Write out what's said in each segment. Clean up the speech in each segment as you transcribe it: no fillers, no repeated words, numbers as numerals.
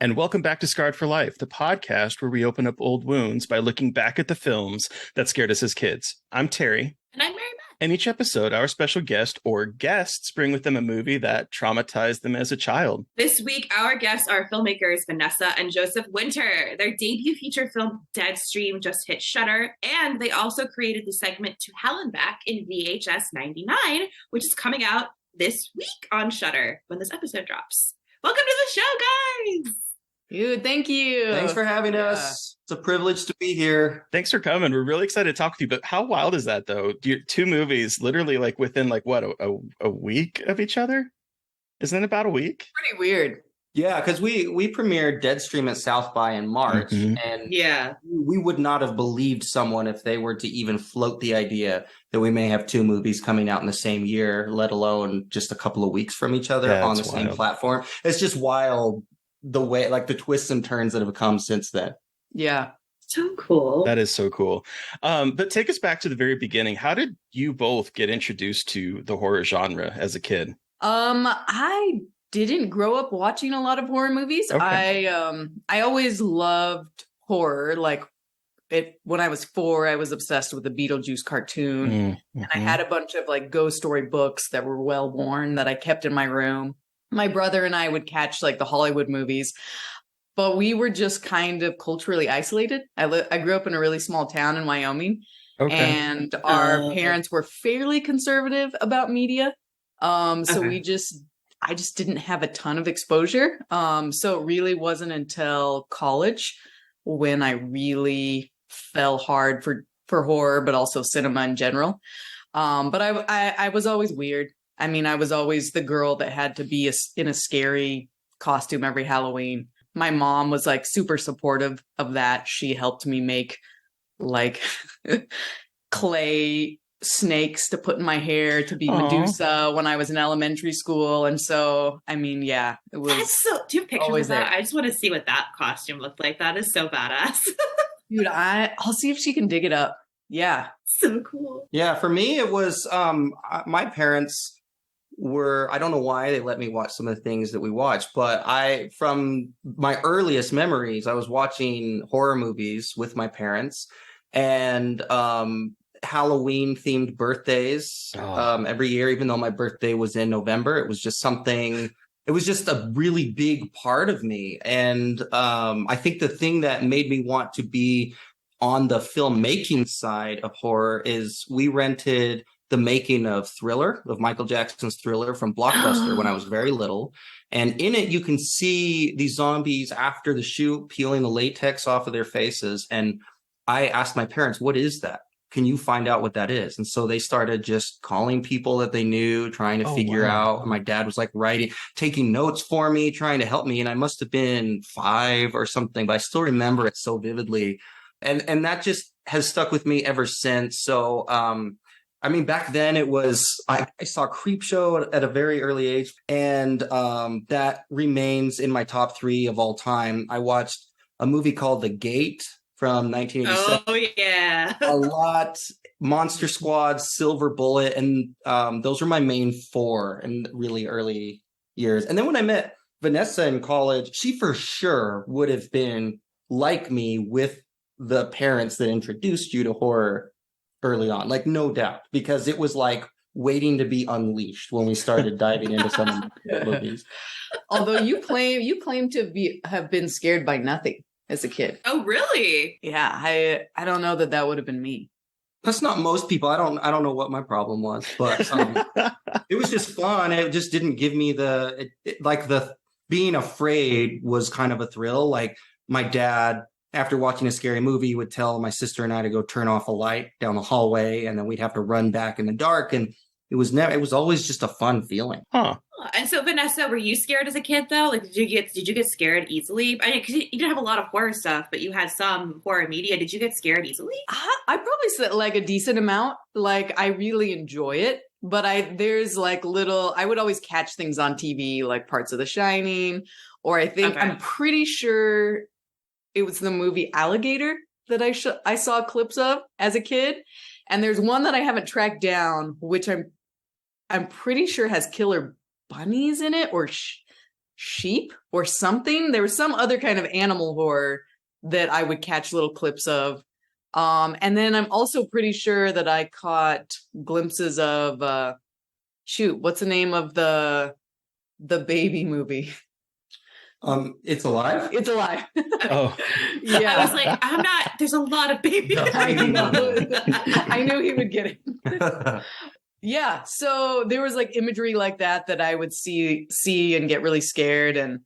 And welcome back to Scarred for Life, the podcast where we open up old wounds by looking back at the films that scared us as kids. I'm Terry. And I'm Mary Beth. And each episode, our special guest or guests bring with them a movie that traumatized them as a child. This week, our guests are filmmakers Vanessa and Joseph Winter. Their debut feature film, Deadstream, just hit Shudder, and they also created the segment To Hell and Back in VHS 99, which is coming out this week on Shudder when this episode drops. Welcome to the show, guys! Dude, thank you. Thanks for having us. It's a privilege to be here. Thanks for coming. We're really excited to talk with you. But how wild is that, though? Two movies, literally, like within a week of each other? Isn't it about a week? Pretty weird. Yeah, because we premiered Deadstream at South by in March, and we would not have believed someone if they were to even float the idea that we may have two movies coming out in the same year, let alone just a couple of weeks from each other on the same platform. It's just wild. The way, like the twists and turns that have come since then. Yeah. So cool. That is so cool. But take us back to the very beginning. How did you both get introduced to the horror genre as a kid? I didn't grow up watching a lot of horror movies. Okay. I always loved horror. Like when I was 4, I was obsessed with the Beetlejuice cartoon. And I had a bunch of like ghost story books that were well worn that I kept in my room. My brother and I would catch like the Hollywood movies, but we were just kind of culturally isolated. I grew up in a really small town in Wyoming, and our parents were fairly conservative about media. So I just didn't have a ton of exposure. So it really wasn't until college when I really fell hard for horror, but also cinema in general. But I was always weird. I mean, I was always the girl that had to be in a scary costume every Halloween. My mom was like super supportive of that. She helped me make like clay snakes to put in my hair to be Medusa when I was in elementary school. And so, I mean, yeah, it was. That's so. Do you have pictures of that? I just want to see what that costume looked like. That is so badass. Dude, I'll see if she can dig it up. Yeah. So cool. Yeah, for me, it was my parents I don't know why they let me watch some of the things that we watched, but from my earliest memories, I was watching horror movies with my parents and Halloween themed birthdays every year, even though my birthday was in November. It was just a really big part of me. And I think the thing that made me want to be on the filmmaking side of horror is we rented the making of Thriller, of Michael Jackson's Thriller from Blockbuster when I was very little. And in it, you can see these zombies after the shoot peeling the latex off of their faces. And I asked my parents, what is that? Can you find out what that is? And so they started just calling people that they knew, trying to figure out. My dad was like taking notes for me, trying to help me. And I must have been 5 or something, but I still remember it so vividly. And that just has stuck with me ever since. So, I mean, back then it was, I saw Creepshow at a very early age, and that remains in my top 3 of all time. I watched a movie called The Gate from 1987. Oh, yeah. A lot. Monster Squad, Silver Bullet, and those were my main 4 in really early years. And then when I met Vanessa in college, she for sure would have been like me with the parents that introduced you to horror early on, like no doubt, because it was like waiting to be unleashed when we started diving into some of the movies. Although you claim to have been scared by nothing as a kid. Oh, really? Yeah, I don't know that would have been me. That's not most people. I don't know what my problem was, but it was just fun. It just didn't give me the being afraid was kind of a thrill. Like my dad, after watching a scary movie, would tell my sister and I to go turn off a light down the hallway, and then we'd have to run back in the dark. And it was always just a fun feeling. Huh. And so, Vanessa, were you scared as a kid though? Like, did you get scared easily? I mean, because you didn't have a lot of horror stuff, but you had some horror media. Did you get scared easily? I probably said like a decent amount. Like I really enjoy it, but there's like I would always catch things on TV, like parts of The Shining, or I'm pretty sure it was the movie Alligator that I saw clips of as a kid. And there's one that I haven't tracked down, which I'm pretty sure has killer bunnies in it or sheep or something. There was some other kind of animal horror that I would catch little clips of. And then I'm also pretty sure that I caught glimpses of what's the name of the baby movie? It's Alive? It's Alive. Oh, Yeah. I was like, there's a lot of babies. I know. I knew he would get it. Yeah, so there was like imagery like that I would see and get really scared. And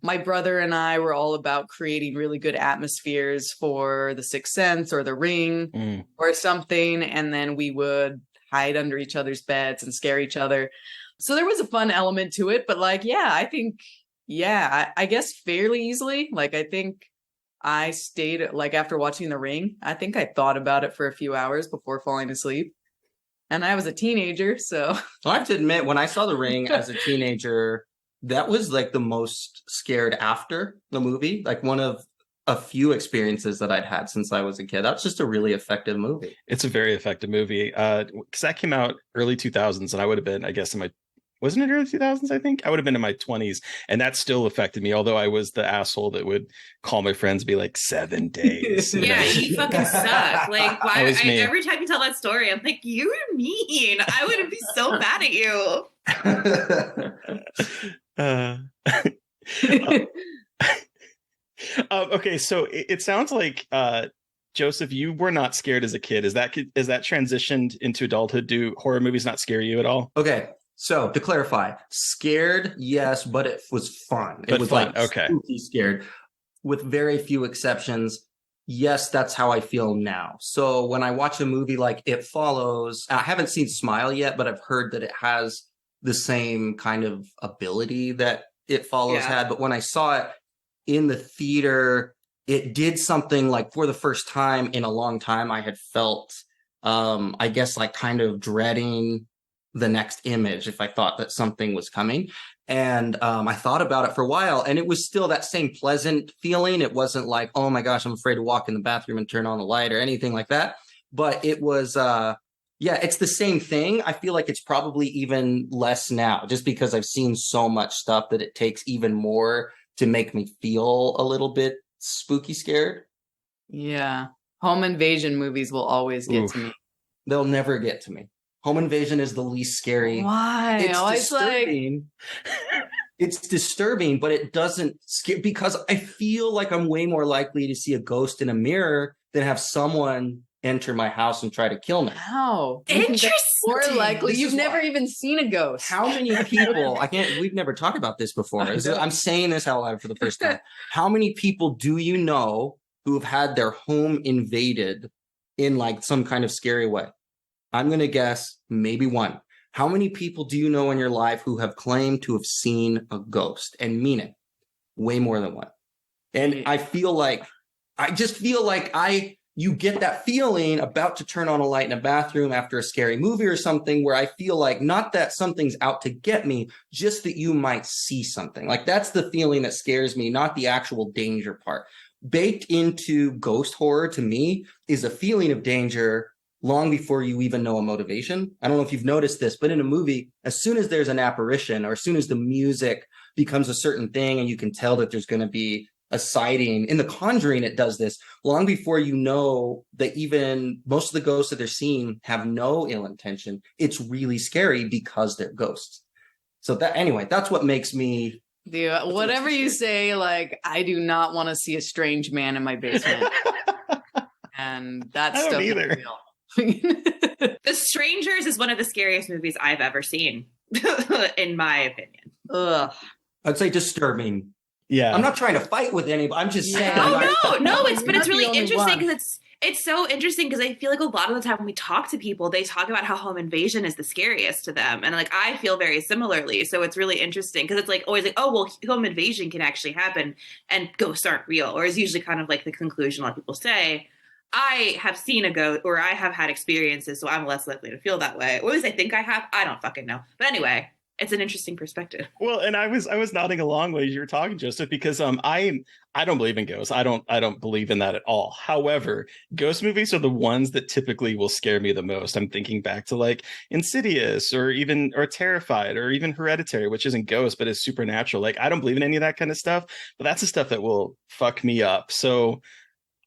my brother and I were all about creating really good atmospheres for The Sixth Sense or The Ring or something. And then we would hide under each other's beds and scare each other. So there was a fun element to it. But like, yeah, I think, I guess fairly easily. Like, I think I stayed, like after watching The Ring, I think I thought about it for a few hours before falling asleep. And I was a teenager, so. Well, I have to admit, when I saw The Ring as a teenager, that was like the most scared after the movie. Like one of a few experiences that I'd had since I was a kid. That's just a really effective movie. it's a very effective movie. Because that came out early 2000s, and I would have been, I guess, wasn't it early 2000s? I think I would have been in my 20s, and that still affected me. Although I was the asshole that would call my friends, and be like 7 days. Yeah, you fucking suck. Like, why? That was me. Every time you tell that story, I'm like, you're mean. I would be so mad at you. Okay, so it sounds like Joseph, you were not scared as a kid. Is that transitioned into adulthood? Do horror movies not scare you at all? Okay, so to clarify, scared, yes, but it was fun. But it was fun, like okay. spooky scared, with very few exceptions. Yes, that's how I feel now. So when I watch a movie like It Follows, I haven't seen Smile yet, but I've heard that it has the same kind of ability that It Follows had. But when I saw it in the theater, it did something like for the first time in a long time I had felt, I guess, like kind of dreading the next image if I thought that something was coming. And I thought about it for a while, and it was still that same pleasant feeling. It wasn't like, oh my gosh, I'm afraid to walk in the bathroom and turn on the light or anything like that. But it was, it's the same thing. I feel like it's probably even less now, just because I've seen so much stuff that it takes even more to make me feel a little bit spooky scared. Yeah. Home invasion movies will always get to me. They'll never get to me. Home invasion is the least scary. Why? It's disturbing. It's disturbing, but it doesn't scare, because I feel like I'm way more likely to see a ghost in a mirror than have someone enter my house and try to kill me. How? Interesting. More likely. This You've is never why. even seen a ghost. How many people, we've never talked about this before. I'm saying this out loud for the first time. How many people do you know who have had their home invaded in like some kind of scary way? I'm going to guess maybe one. How many people do you know in your life who have claimed to have seen a ghost and mean it? Way more than one. And I just feel like you get that feeling about to turn on a light in a bathroom after a scary movie or something, where I feel like not that something's out to get me, just that you might see something. Like that's the feeling that scares me, not the actual danger part. Baked into ghost horror to me is a feeling of danger long before you even know a motivation. I don't know if you've noticed this, but in a movie, as soon as there's an apparition or as soon as the music becomes a certain thing and you can tell that there's going to be a sighting, in The Conjuring, it does this long before you know that even most of the ghosts that they're seeing have no ill intention. It's really scary because they're ghosts. So that's what makes me... Dude, whatever you say, like, I do not want to see a strange man in my basement. And that's I don't either. Real. The Strangers is one of the scariest movies I've ever seen, in my opinion. Ugh. I'd say disturbing. Yeah. I'm not trying to fight with anybody. I'm just saying. It's really interesting because it's so interesting because I feel like a lot of the time when we talk to people, they talk about how home invasion is the scariest to them. And like, I feel very similarly. So it's really interesting because it's like always like, oh, well, home invasion can actually happen and ghosts aren't real. Or is usually kind of like the conclusion a lot of people say. I have seen a ghost or I have had experiences, so I'm less likely to feel that way. Or at least I think I have. I don't fucking know. But anyway, it's an interesting perspective. Well, and I was nodding along while you were talking, Joseph, because I don't believe in ghosts. I don't believe in that at all. However, ghost movies are the ones that typically will scare me the most. I'm thinking back to like Insidious or Terrified or even Hereditary, which isn't ghost but is supernatural. Like I don't believe in any of that kind of stuff, but that's the stuff that will fuck me up. So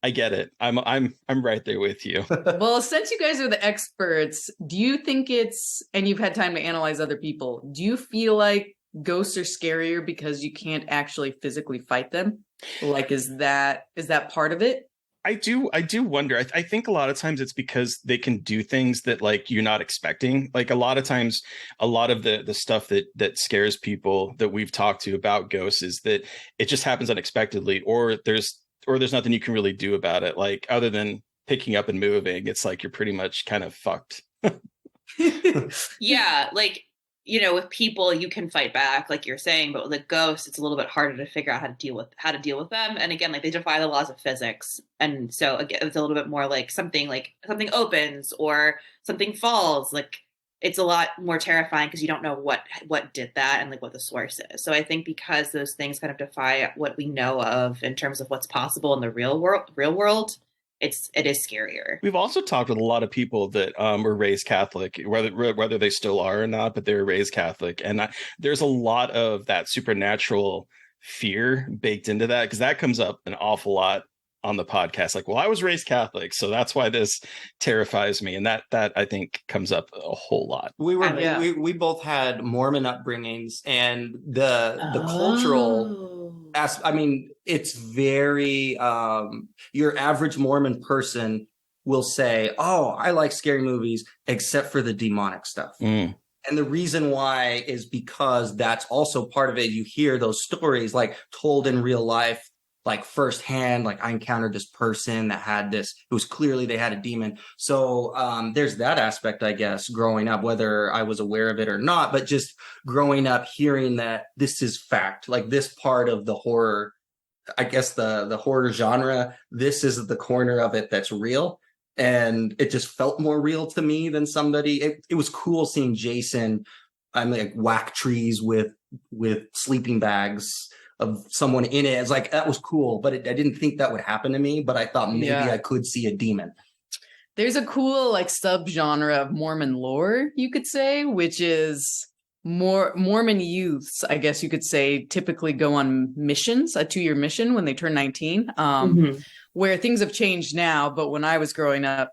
I get it. I'm right there with you. Well, since you guys are the experts, do you think and you've had time to analyze other people, do you feel like ghosts are scarier because you can't actually physically fight them? Like, is that part of it? I do wonder. I think a lot of times it's because they can do things that like you're not expecting. Like a lot of times, a lot of the stuff that scares people that we've talked to about ghosts is that it just happens unexpectedly, or there's nothing you can really do about it. Like other than picking up and moving, it's like you're pretty much kind of fucked. Yeah, like, with people you can fight back, like you're saying, but with the ghosts, it's a little bit harder to figure out how to deal with them. And again, like they defy the laws of physics, and so again, it's a little bit more like something opens or something falls. Like it's a lot more terrifying because you don't know what did that and like what the source is. So I think because those things kind of defy what we know of in terms of what's possible in the real world, it is scarier. We've also talked with a lot of people that were raised Catholic, whether they still are or not, but they were raised Catholic, and there's a lot of that supernatural fear baked into that, because that comes up an awful lot on the podcast. Like, well, I was raised Catholic, so that's why this terrifies me, and that I think comes up a whole lot. We both had Mormon upbringings, and the cultural. I mean, it's very your average Mormon person will say, "Oh, I like scary movies, except for the demonic stuff." And the reason why is because that's also part of it. You hear those stories like told in real life, like firsthand. Like I encountered this person that had this. It was clearly they had a demon. So there's that aspect, I guess, growing up, whether I was aware of it or not, but just growing up hearing that this is fact. Like this part of the horror, I guess the horror genre, this is the corner of it that's real. And it just felt more real to me than somebody. It was cool seeing Jason, like whack trees with sleeping bags of someone in it. It's like, that was cool, but I didn't think that would happen to me, but I thought maybe I could see a demon. There's a cool like subgenre of Mormon lore, you could say, which is Mormon youths, I guess you could say, typically go on missions, a 2-year mission when they turn 19, where things have changed now. But when I was growing up,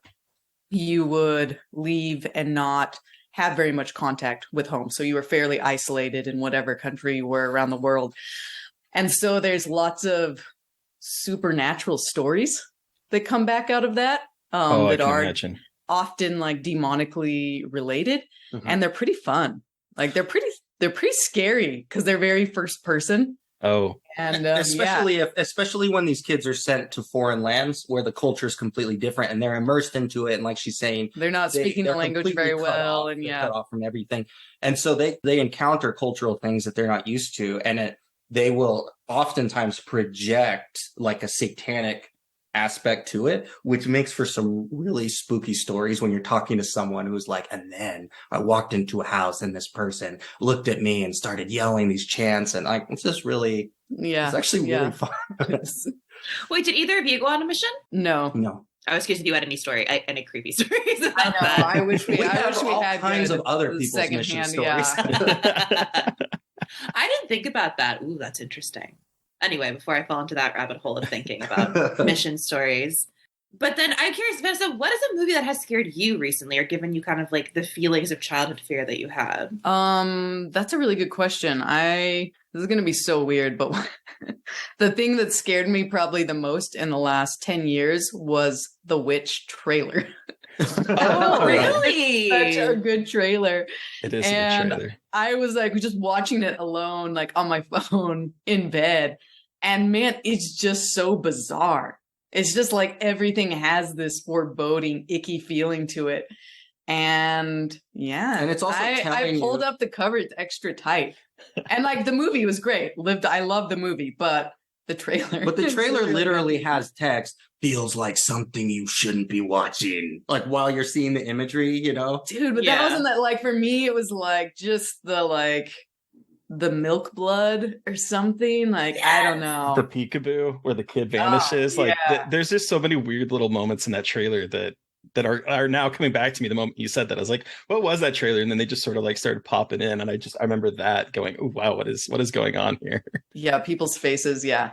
you would leave and not have very much contact with home. So you were fairly isolated in whatever country you were around the world. And so there's lots of supernatural stories that come back out of that, that are often like demonically related, and they're pretty fun. Like they're pretty scary because they're very first person. Oh, and especially when these kids are sent to foreign lands where the culture is completely different and they're immersed into it. And like she's saying, they're not speaking the language very well, and cut off from everything. And so they encounter cultural things that they're not used to, and they will oftentimes project like a satanic aspect to it, which makes for some really spooky stories when you're talking to someone who's like, and then I walked into a house and this person looked at me and started yelling these chants, and like it's just really, it's actually really fun. Wait, did either of you go on a mission? No. I was curious if you had any any creepy stories about that. I wish we had all kinds of other people's mission stories. I didn't think about that. Ooh, that's interesting. Anyway, before I fall into that rabbit hole of thinking about mission stories. But then I'm curious, Vanessa, what is a movie that has scared you recently or given you kind of like the feelings of childhood fear that you had? That's a really good question. This is going to be so weird, but the thing that scared me probably the most in the last 10 years was the Witch trailer. Oh, really? Such a good trailer. It is a good trailer. I was like just watching it alone, like on my phone in bed. And man, it's just so bizarre. It's just like everything has this foreboding, icky feeling to it. And and it's also I pulled up the cover, it's extra tight. And like the movie was great. I love the movie, but the trailer. But the It's trailer really literally good. has text, feels like something you shouldn't be watching. Like while you're seeing the imagery, you know? Dude, but that Yeah. wasn't that, like, for me, it was like just the milk blood or something. Like, I don't know. The peekaboo where the kid vanishes. Like yeah. there's just so many weird little moments in that trailer that are now coming back to me the moment you said that. I was like, what was that trailer? And then they just sort of like started popping in, and I remember that going, oh wow, what is going on here? Yeah, people's faces. Yeah.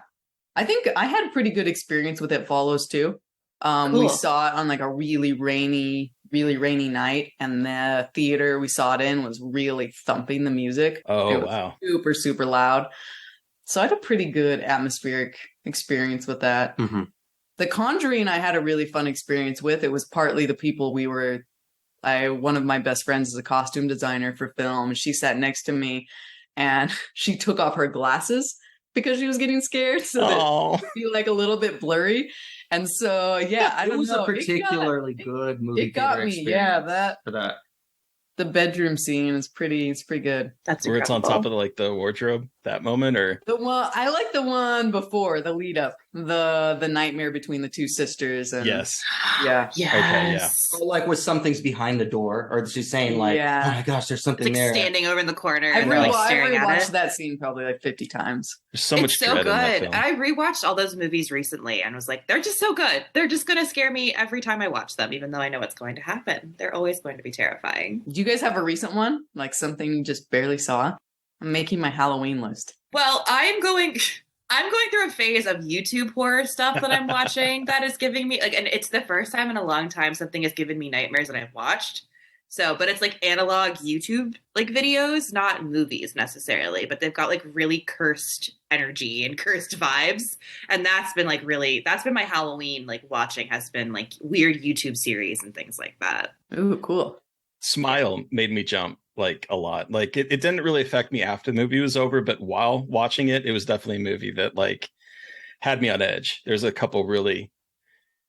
I think I had a pretty good experience with It Follows too. We Cool. saw it on like a really rainy night, and the theater we saw it in was really thumping the music. Oh, It was wow. super, super loud. So I had a pretty good atmospheric experience with that. Mm-hmm. The Conjuring, I had a really fun experience with. It was partly the people one of my best friends is a costume designer for film. She sat next to me and she took off her glasses because she was getting scared. So that Oh, it would be like a little bit blurry. And so, yeah, I It don't was know. a particularly good movie It got theater me. Yeah, experience for that. the bedroom scene is it's pretty good. That's where it's on incredible. top of the wardrobe, that moment, or The one I like the one before the lead up, the nightmare between the two sisters, and yes. yeah. Yes. Okay, yeah. Or like with something's behind the door, or she's saying like, Yeah. oh my gosh, there's It's something like there. standing over in the corner I've and they're like rewatched staring at it. that scene probably like 50 times. There's so much It's so dread in that good. film. I rewatched all those movies recently and was like, they're just so good. They're just going to scare me every time I watch them, even though I know what's going to happen. They're always going to be terrifying. Do you guys have a recent one? Like something you just barely saw? I'm making my Halloween list. Well, I'm going through a phase of YouTube horror stuff that I'm watching that is giving me and it's the first time in a long time something has given me nightmares that I've watched. So, but it's like analog YouTube like videos, not movies necessarily, but they've got like really cursed energy and cursed vibes. And that's been my Halloween like watching has been like weird YouTube series and things like that. Ooh, cool. Smile made me jump like a lot. Like it didn't really affect me after the movie was over, but while watching it, it was definitely a movie that like had me on edge. There's a couple really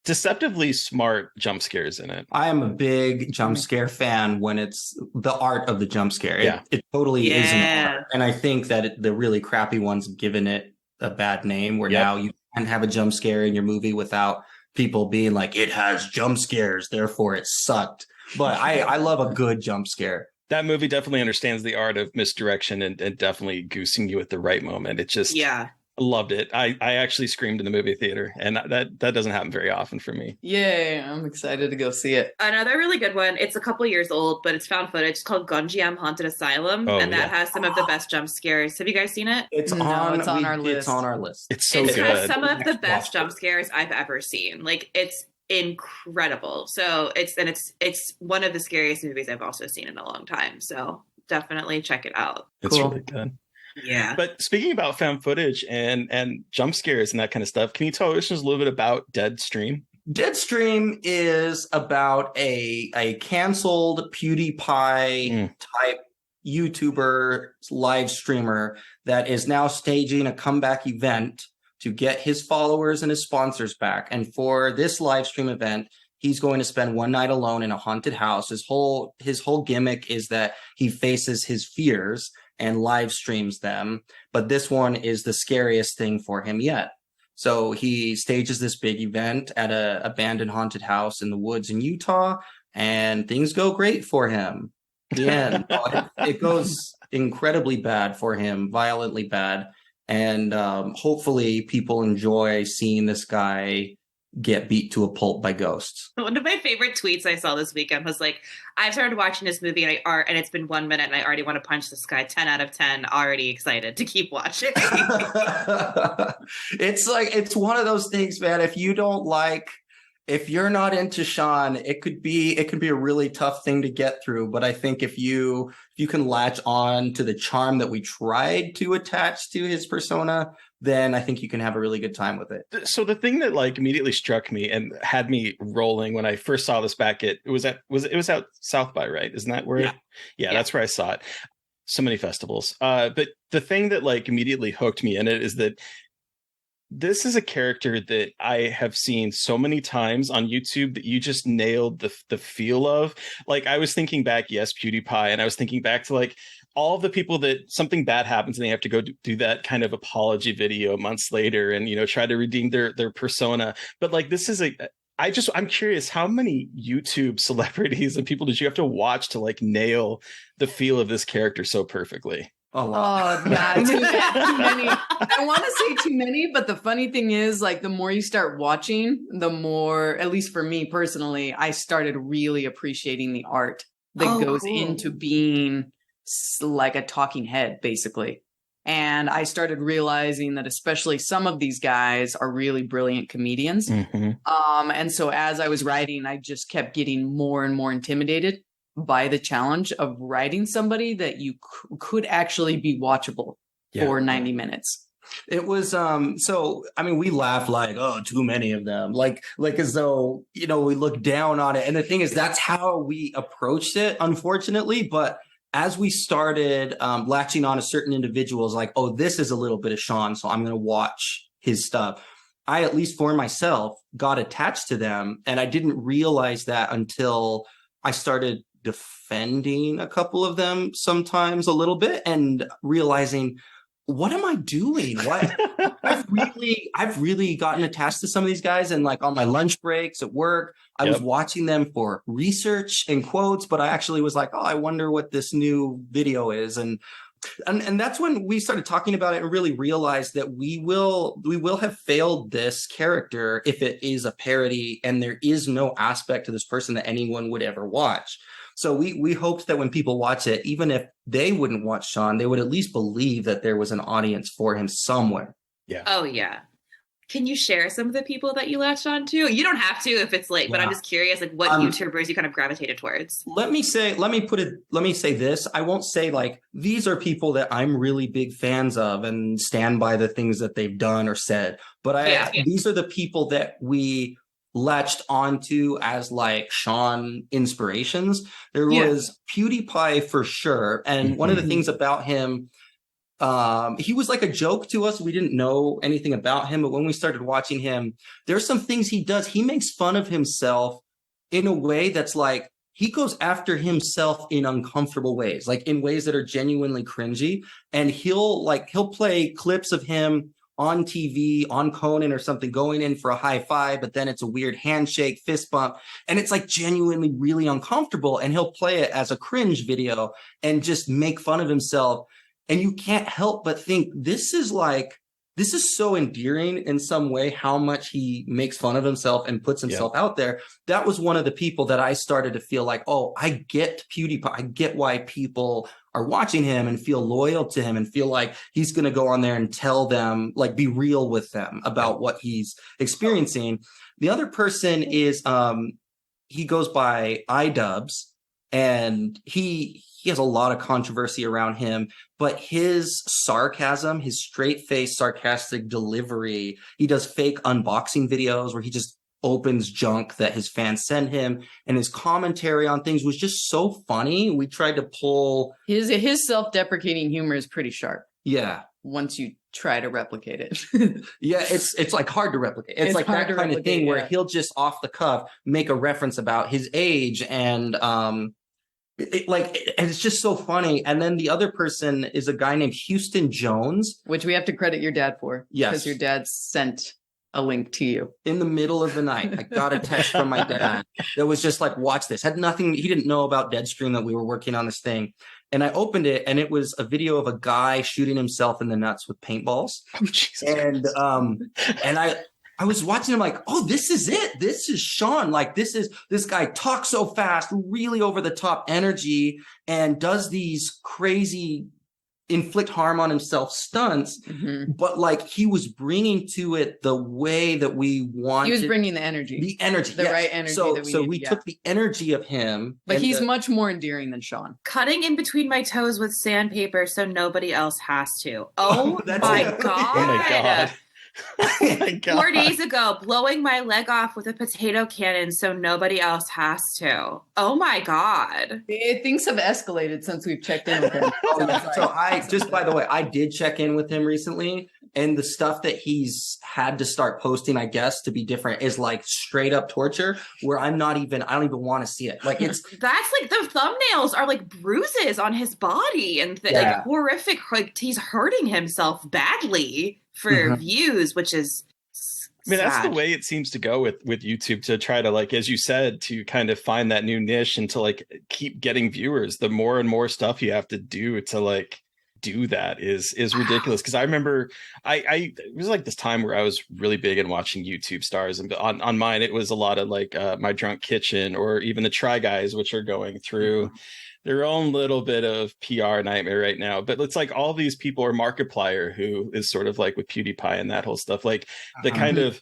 deceptively smart jump scares in it. I am a big jump scare fan when it's the art of the jump scare. Yeah. It totally is an Yeah. art. And I think that the really crappy ones have given it a bad name where Yep. now you can have a jump scare in your movie without people being like, it has jump scares, therefore it sucked. But I love a good jump scare. That movie definitely understands the art of misdirection and definitely goosing you at the right moment. It just Yeah. loved it. I actually screamed in the movie theater, and that doesn't happen very often for me. Yay, I'm excited to go see it. Another really good one. It's a couple years old, but it's found footage. It's called Gonjiam Haunted Asylum, Oh, and that yeah. has some of the best jump scares. Have you guys seen it? It's No, on it's on our It's list. on our list. It's so It has good. some of the Next best watch jump list. scares I've ever seen. Like it's incredible. So it's one of the scariest movies I've also seen in a long time. So definitely check it out. It's Cool. really good. Yeah. But speaking about found footage and jump scares and that kind of stuff, can you tell listeners a little bit about Deadstream? Deadstream is about a canceled PewDiePie type YouTuber live streamer that is now staging a comeback event to get his followers and his sponsors back. And for this live stream event, he's going to spend one night alone in a haunted house. His whole gimmick is that he faces his fears and live streams them. But this one is the scariest thing for him yet. So he stages this big event at an abandoned haunted house in the woods in Utah, and things go great for him. The end. It goes incredibly bad for him, violently bad. And hopefully people enjoy seeing this guy get beat to a pulp by ghosts. One of my favorite tweets I saw this weekend was like, I started watching this movie and it's been 1 minute and I already want to punch this guy 10 out of 10, already excited to keep watching. It's one of those things, man. If you're not into Sean, it could be a really tough thing to get through. But I think if you can latch on to the charm that we tried to attach to his persona, then I think you can have a really good time with it. So the thing that like immediately struck me and had me rolling when I first saw this back it was out South by, right? Isn't that where? Yeah, that's where I saw it. So many festivals. But the thing that like immediately hooked me in it is that this is a character that I have seen so many times on YouTube that you just nailed the feel of. Like I was thinking back, yes, PewDiePie, and I was thinking back to like all of the people that something bad happens and they have to go do that kind of apology video months later and, you know, try to redeem their persona. But like, this is I'm curious, how many YouTube celebrities and people did you have to watch to like nail the feel of this character so perfectly? A lot. Oh, yeah, too many. I want to say too many, but the funny thing is, like, the more you start watching, the more, at least for me personally, I started really appreciating the art that goes into being like a talking head, basically. And I started realizing that especially some of these guys are really brilliant comedians. And so as I was writing, I just kept getting more and more intimidated by the challenge of writing somebody that you could actually be watchable for 90 minutes. It was so I mean, we laugh like, oh, too many of them, like as though, you know, we look down on it. And the thing is, that's how we approached it, unfortunately. But as we started latching on to certain individuals, like, oh, this is a little bit of Sean, so I'm going to watch his stuff. I, at least for myself, got attached to them. And I didn't realize that until I started defending a couple of them sometimes a little bit and realizing, what am I doing? What I've really gotten attached to some of these guys. And like on my lunch breaks at work, I was watching them for research and quotes, but I actually was like, oh, I wonder what this new video is. And that's when we started talking about it and really realized that we will have failed this character if it is a parody and there is no aspect to this person that anyone would ever watch. So we hoped that when people watch it, even if they wouldn't watch Sean, they would at least believe that there was an audience for him somewhere. Yeah. Oh, yeah. Can you share some of the people that you latched on to? You don't have to if it's late, but I'm just curious, like what YouTubers you kind of gravitated towards. Let me say this. I won't say like, these are people that I'm really big fans of and stand by the things that they've done or said. But these are the people that we latched onto as like Sean inspirations. There was PewDiePie for sure. And one of the things about him, he was like a joke to us. We didn't know anything about him, but when we started watching him, there's some things he does. He makes fun of himself in a way that's like, he goes after himself in uncomfortable ways, like in ways that are genuinely cringy. And he'll play clips of him on TV, on Conan or something, going in for a high five, but then it's a weird handshake, fist bump. And it's like genuinely really uncomfortable. And he'll play it as a cringe video and just make fun of himself. And you can't help but think this is so endearing in some way, how much he makes fun of himself and puts himself out there. That was one of the people that I started to feel like, oh, I get PewDiePie. I get why people are watching him and feel loyal to him and feel like he's going to go on there and tell them, like, be real with them about what he's experiencing. The other person is, he goes by iDubbbz, and he has a lot of controversy around him, but his sarcasm, his straight-faced sarcastic delivery, he does fake unboxing videos where he just opens junk that his fans send him, and his commentary on things was just so funny. We tried to pull his self-deprecating humor is pretty sharp. Yeah. Once you try to replicate it. Yeah, it's like hard to replicate. It's like that kind of thing where he'll just off the cuff make a reference about his age and it's just so funny. And then the other person is a guy named Houston Jones, which we have to credit your dad for. Yes, because your dad sent a link to you in the middle of the night. I got a text from my dad that was just like, watch this. Had nothing. He didn't know about Deadstream, that we were working on this thing. And I opened it, and it was a video of a guy shooting himself in the nuts with paintballs. Oh, Jesus. And I was watching him like, oh, this is it. This is Sean. Like, this guy talks so fast, really over the top energy, and does these crazy inflict harm on himself stunts. But like, he was bringing to it the way that we wanted. He was bringing the energy, right energy. So we took the energy of him, but he's much more endearing than Sean. Cutting in between my toes with sandpaper so nobody else has to. Oh my god! Oh my god! Oh my God. 4 days ago, blowing my leg off with a potato cannon so nobody else has to. Oh my God. Things have escalated since we've checked in with him. So I just, by the way, I did check in with him recently, and the stuff that he's had to start posting, I guess, to be different is like straight up torture where I don't even want to see it. Like that's like the thumbnails are like bruises on his body and like horrific, like he's hurting himself badly for views, which is I mean, that's sad. the way it seems to go with YouTube, to try to, like, as you said, to kind of find that new niche and to like keep getting viewers. The more and more stuff you have to do to like do that is ridiculous. Because I remember I it was like this time where I was really big in watching YouTube stars, and on mine it was a lot of like My Drunk Kitchen, or even the Try Guys, which are going through their own little bit of PR nightmare right now. But it's like all these people, are Markiplier, who is sort of like with PewDiePie and that whole stuff, like the kind of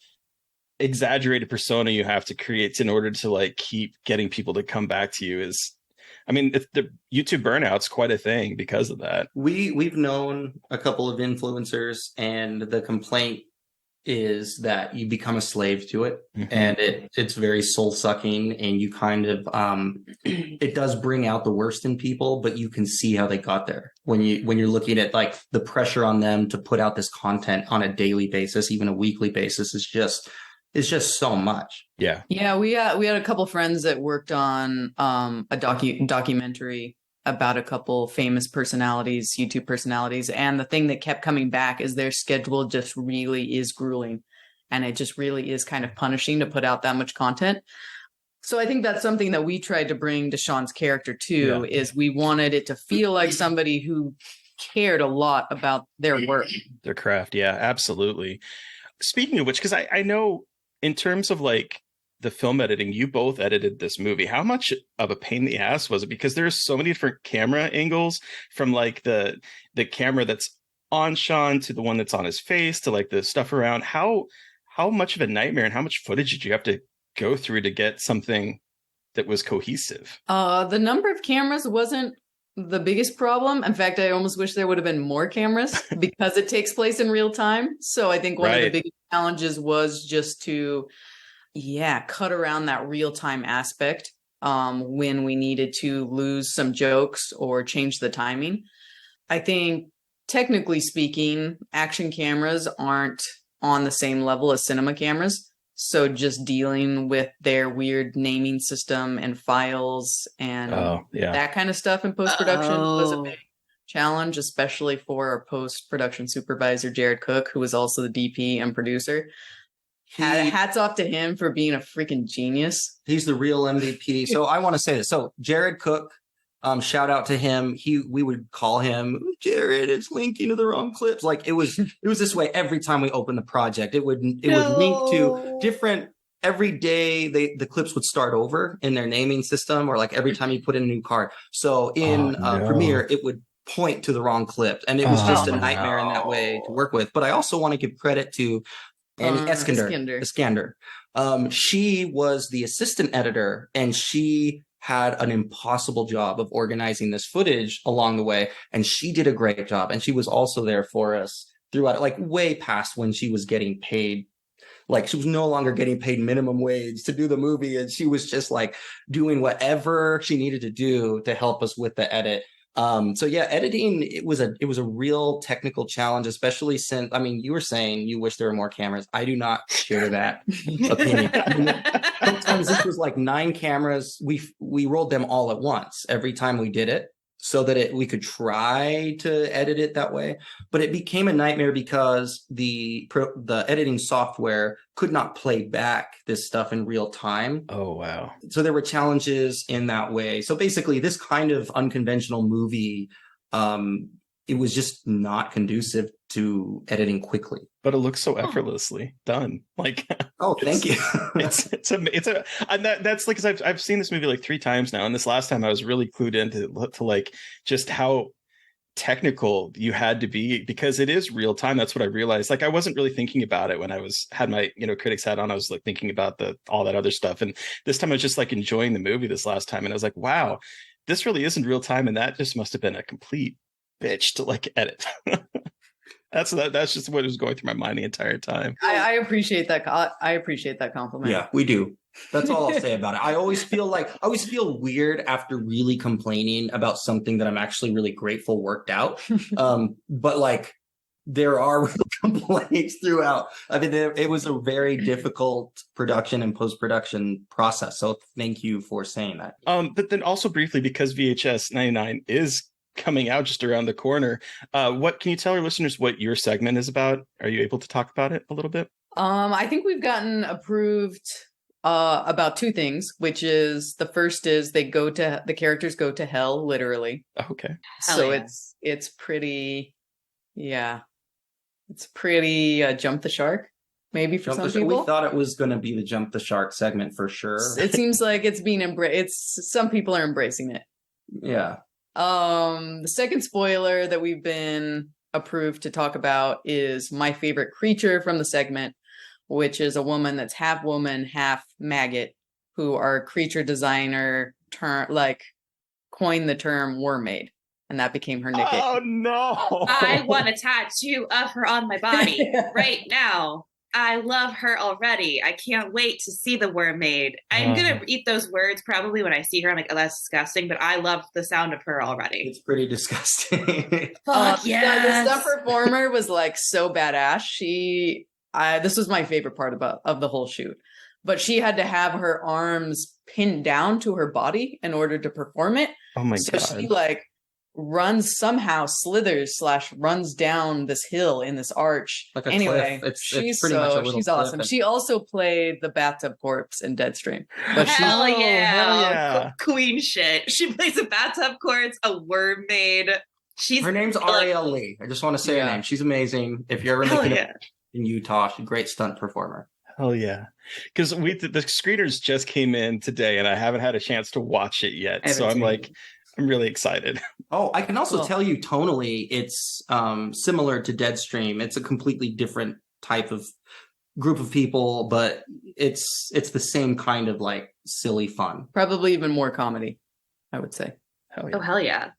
exaggerated persona you have to create in order to like keep getting people to come back to you is, I mean, the YouTube burnout's quite a thing because of that. We've known a couple of influencers, and the complaint is that you become a slave to it, and it's very soul sucking, and you kind of it does bring out the worst in people, but you can see how they got there when you're looking at like the pressure on them to put out this content on a daily basis, even a weekly basis, is just so much. Yeah. We had a couple friends that worked on a documentary about a couple famous personalities, YouTube personalities, and the thing that kept coming back is their schedule just really is grueling, and it just really is kind of punishing to put out that much content. So I think that's something that we tried to bring to Sean's character too, is we wanted it to feel like somebody who cared a lot about their work, their craft. Yeah, absolutely. Speaking of which, because I know in terms of like the film editing, you both edited this movie. How much of a pain in the ass was it? Because there's so many different camera angles, from like the camera that's on Sean to the one that's on his face to like the stuff around. How much of a nightmare and how much footage did you have to go through to get something that was cohesive? The number of cameras wasn't the biggest problem. In fact, I almost wish there would have been more cameras because it takes place in real time. So I think one of the biggest challenges was just to cut around that real-time aspect when we needed to lose some jokes or change the timing. I think, technically speaking, action cameras aren't on the same level as cinema cameras. So just dealing with their weird naming system and files and that kind of stuff in post-production was a big challenge, especially for our post-production supervisor, Jared Cook, who was also the DP and producer. Hats off to him for being a freaking genius. He's the real MVP. So I want to say this. So Jared Cook, shout out to him. We would call him, Jared, it's linking to the wrong clips. Like it was this way every time we opened the project. It would link to different. Every day the clips would start over in their naming system, or like every time you put in a new card. So in Premiere, it would point to the wrong clip, and it was just a nightmare in that way to work with. But I also want to give credit to Iskander. She was the assistant editor, and she had an impossible job of organizing this footage along the way, and she did a great job. And she was also there for us throughout, like way past when she was getting paid. Like she was no longer getting paid minimum wage to do the movie, and she was just like doing whatever she needed to do to help us with the edit. So yeah, editing, it was a real technical challenge, especially since, I mean, you were saying you wish there were more cameras. I do not share that opinion. Sometimes this was like 9 cameras. We rolled them all at once every time we did it, so that we could try to edit it that way. But it became a nightmare because the editing software could not play back this stuff in real time. Oh, wow. So there were challenges in that way. So basically this kind of unconventional movie, it was just not conducive to editing quickly. But it looks so effortlessly done. Like, oh, thank you. And that's like, because I've seen this movie like 3 times now, and this last time I was really clued into like just how technical you had to be, because it is real time. That's what I realized. Like I wasn't really thinking about it when I had my critics hat on. I was like thinking about all that other stuff, and this time I was just like enjoying the movie this last time, and I was like, wow, this really isn't real time, and that just must have been a complete bitch to like edit. That's just what was going through my mind the entire time. I appreciate that. I appreciate that compliment. Yeah, we do. That's all I'll say about it. I always feel weird after really complaining about something that I'm actually really grateful worked out. But like there are real complaints throughout. I mean, it was a very difficult production and post-production process. So thank you for saying that. But then also briefly, because VHS 99 is coming out just around the corner, what can you tell our listeners what your segment is about? Are you able to talk about it a little bit? I think we've gotten approved about two things, which is the first is the characters go to hell, literally. Okay. So it's pretty, it's pretty jump the shark, maybe for some people. We thought it was going to be the jump the shark segment for sure. It seems like it's being embraced. Some people are embracing it. Yeah. The second spoiler that we've been approved to talk about is my favorite creature from the segment, which is a woman that's half woman, half maggot, who our creature designer coined the term wormaid, and that became her nickname. Oh no! I want a tattoo of her on my body right now. I love her already. I can't wait to see the wormaid. I'm gonna eat those words probably when I see her. I'm like, oh, that's disgusting, but I love the sound of her already. It's pretty disgusting. Fuck yes. The stunt performer was like so badass. This was my favorite part of the whole shoot, but she had to have her arms pinned down to her body in order to perform it. Oh my God. So she runs down this hill in this arch. Like a anyway, cliff. she's pretty much a little she's cliff. awesome. She also played the bathtub corpse in Deadstream. But Hell hell yeah. Queen shit. She plays a bathtub corpse, a wormaid. Her name's Ariel Lee. I just want to say her name. She's amazing. If you're ever looking in Utah, she's a great stunt performer. Hell yeah. Because the screeners just came in today and I haven't had a chance to watch it yet. So I'm really excited. Oh, I can also tell you tonally, it's similar to Deadstream. It's a completely different type of group of people, but it's the same kind of like silly fun. probably even more comedy, I would say. Hell yeah. Oh, hell yeah.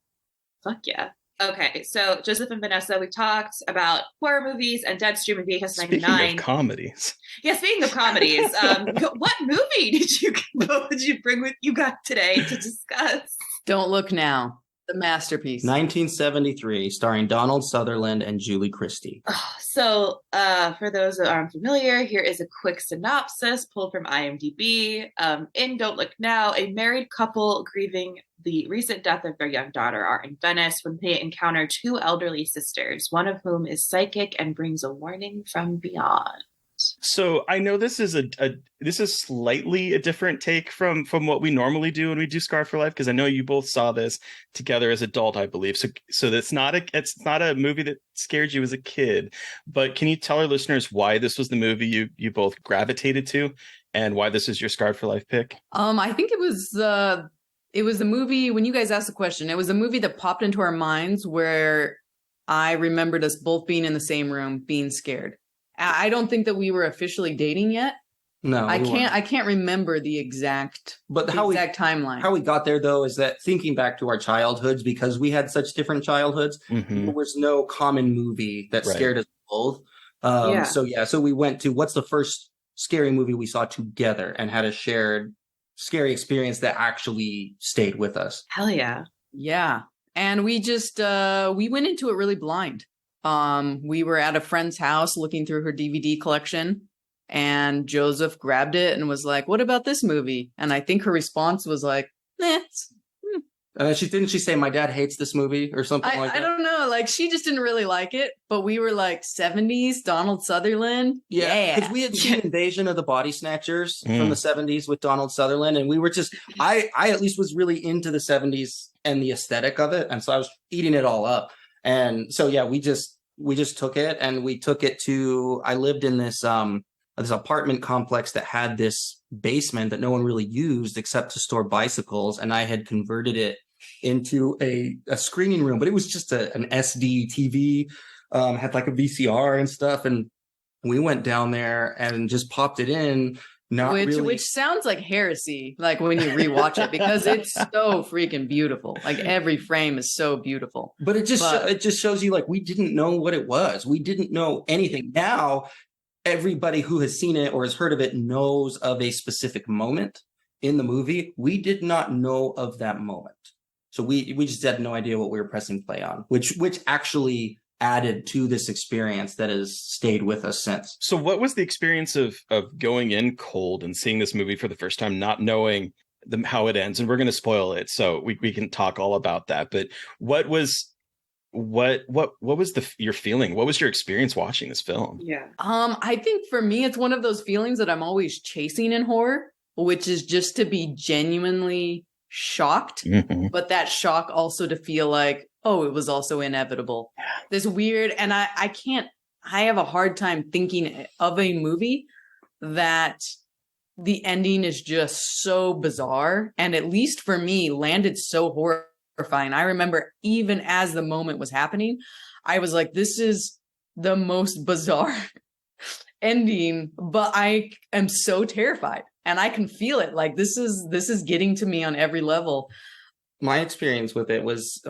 Fuck yeah. Okay, so Joseph and Vanessa, we talked about horror movies and Deadstream and VHS 99. Speaking of comedies. Yeah, speaking of comedies, what movie did you bring with you guys today to discuss? Don't Look Now, the masterpiece. 1973, starring Donald Sutherland and Julie Christie. So, for those that aren't familiar, here is a quick synopsis pulled from IMDb. In Don't Look Now, a married couple grieving the recent death of their young daughter are in Venice when they encounter two elderly sisters, one of whom is psychic and brings a warning from beyond. So I know this is this is slightly a different take from what we normally do when we do Scar for Life, because I know you both saw this together as adult, I believe. So it's not a movie that scared you as a kid. But can you tell our listeners why this was the movie you both gravitated to, and why this is your Scar for Life pick? I think it was the movie, when you guys asked the question, it was a movie that popped into our minds where I remembered us both being in the same room, being scared. I don't think that we were officially dating yet. No, I can't remember the exact timeline. How we got there though is that thinking back to our childhoods, because we had such different childhoods, there was no common movie that scared us both. So we went to what's the first scary movie we saw together and had a shared scary experience that actually stayed with us. Hell yeah. Yeah. And we just we went into it really blind. We were at a friend's house looking through her DVD collection, and Joseph grabbed it and was like, "What about this movie?" And I think her response was like, "Nah." Didn't she say my dad hates this movie or something like that? I don't know. Like, she just didn't really like it, but we were like 70s Donald Sutherland. Yeah, because we had seen Invasion of the Body Snatchers from the 70s with Donald Sutherland, and we were just I at least was really into the 70s and the aesthetic of it, and so I was eating it all up. And so we just took it, and we took it to, I lived in this apartment complex that had this basement that no one really used except to store bicycles, and I had converted it into a screening room, but it was just an SD TV, had like a VCR and stuff, and we went down there and just popped it in, Not really. Which sounds like heresy, like when you rewatch it, because it's so freaking beautiful. Like every frame is so beautiful. But it just shows you like we didn't know what it was. We didn't know anything. Now everybody who has seen it or has heard of it knows of a specific moment in the movie. We did not know of that moment. So we just had no idea what we were pressing play on, which actually added to this experience that has stayed with us since. So what was the experience of going in cold and seeing this movie for the first time, not knowing how it ends? And we're going to spoil it, so we can talk all about that. But what was your feeling? What was your experience watching this film? Yeah. I think for me, it's one of those feelings that I'm always chasing in horror, which is just to be genuinely shocked, but that shock also to feel like, oh, it was also inevitable. This weird, and I have a hard time thinking of a movie that the ending is just so bizarre, and at least for me, landed so horrifying. I remember even as the moment was happening, I was like, this is the most bizarre ending, but I am so terrified, and I can feel it. Like this is getting to me on every level. My experience with it was,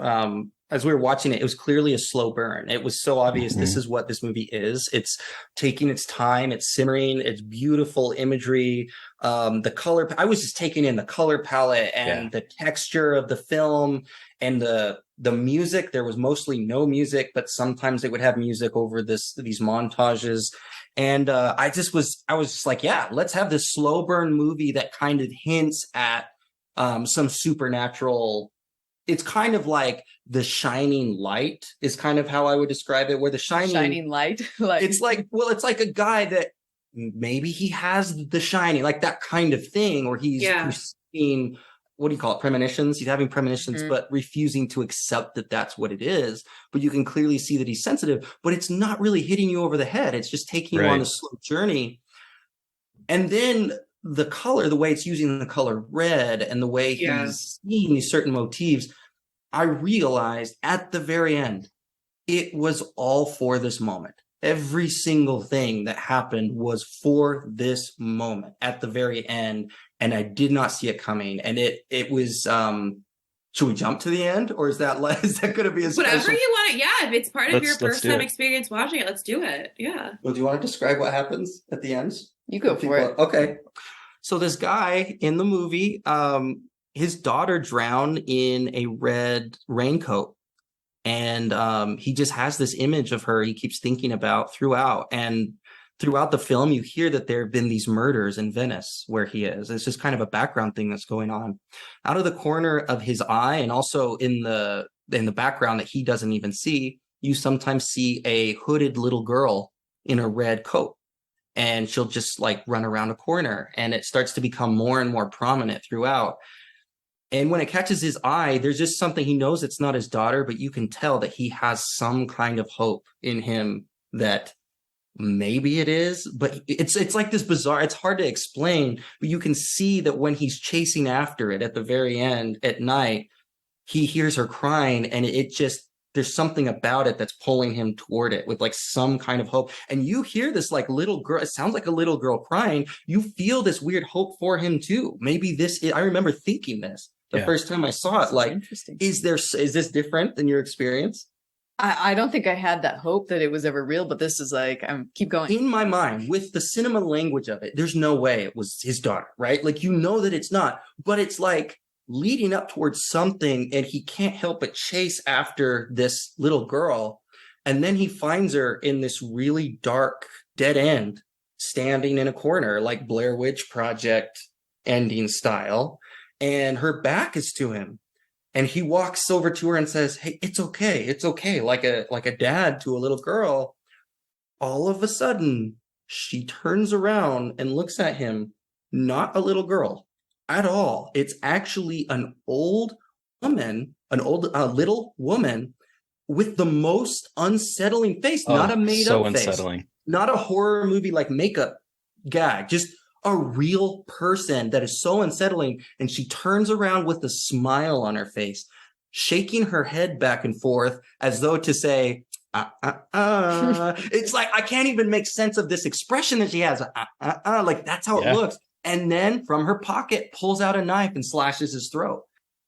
as we were watching it, it was clearly a slow burn. It was so obvious this is what this movie is. It's taking its time, it's simmering, it's beautiful imagery. The color, I was just taking in the color palette and the texture of the film and the music. There was mostly no music, but sometimes they would have music over these montages. And I was just like, yeah, let's have this slow burn movie that kind of hints at some supernatural. It's kind of like The Shining Light is kind of how I would describe it, where The Shining light. it's like a guy that maybe he has the shining, like that kind of thing, or he's receiving, what do you call it, premonitions? He's having premonitions, but refusing to accept that that's what it is. But you can clearly see that he's sensitive, but it's not really hitting you over the head. It's just taking you on a slow journey. And then the color, the way it's using the color red and the way he's seeing these certain motifs, I realized at the very end, it was all for this moment. Every single thing that happened was for this moment at the very end. And I did not see it coming. And it was, should we jump to the end, or is that going to be a special? Whatever you want to, if it's part of your first time experience watching it, let's do it. Yeah. Well, do you want to describe what happens at the end? You go for it. Okay. So this guy in the movie, his daughter drowned in a red raincoat. And he just has this image of her he keeps thinking about throughout. And throughout the film, you hear that there have been these murders in Venice where he is. It's just kind of a background thing that's going on. Out of the corner of his eye, and also in the background that he doesn't even see, you sometimes see a hooded little girl in a red coat. And she'll just like run around a corner, and it starts to become more and more prominent throughout. And when it catches his eye, there's just something, he knows it's not his daughter, but you can tell that he has some kind of hope in him that maybe it is, but it's like this bizarre, it's hard to explain, but you can see that when he's chasing after it at the very end at night, he hears her crying, and there's something about it that's pulling him toward it with like some kind of hope. And you hear this like little girl, it sounds like a little girl crying. You feel this weird hope for him too. Maybe I remember thinking this the first time I saw it, like, is this different than your experience? I don't think I had that hope that it was ever real, but this is like, keep going. In my mind, with the cinema language of it, there's no way it was his daughter, right? Like, you know that it's not, but it's like leading up towards something, and he can't help but chase after this little girl. And then he finds her in this really dark dead end, standing in a corner, like Blair Witch Project ending style. And her back is to him. And he walks over to her and says, "Hey, it's okay. It's okay." Like a dad to a little girl. All of a sudden, she turns around and looks at him, not a little girl at all. It's actually an old woman, little woman with the most unsettling face, not a made up face, unsettling. Not a horror movie like makeup gag, just a real person that is so unsettling. And she turns around with a smile on her face, shaking her head back and forth as though to say, It's like, I can't even make sense of this expression that she has. Like, that's how it looks. and then from her pocket pulls out a knife and slashes his throat.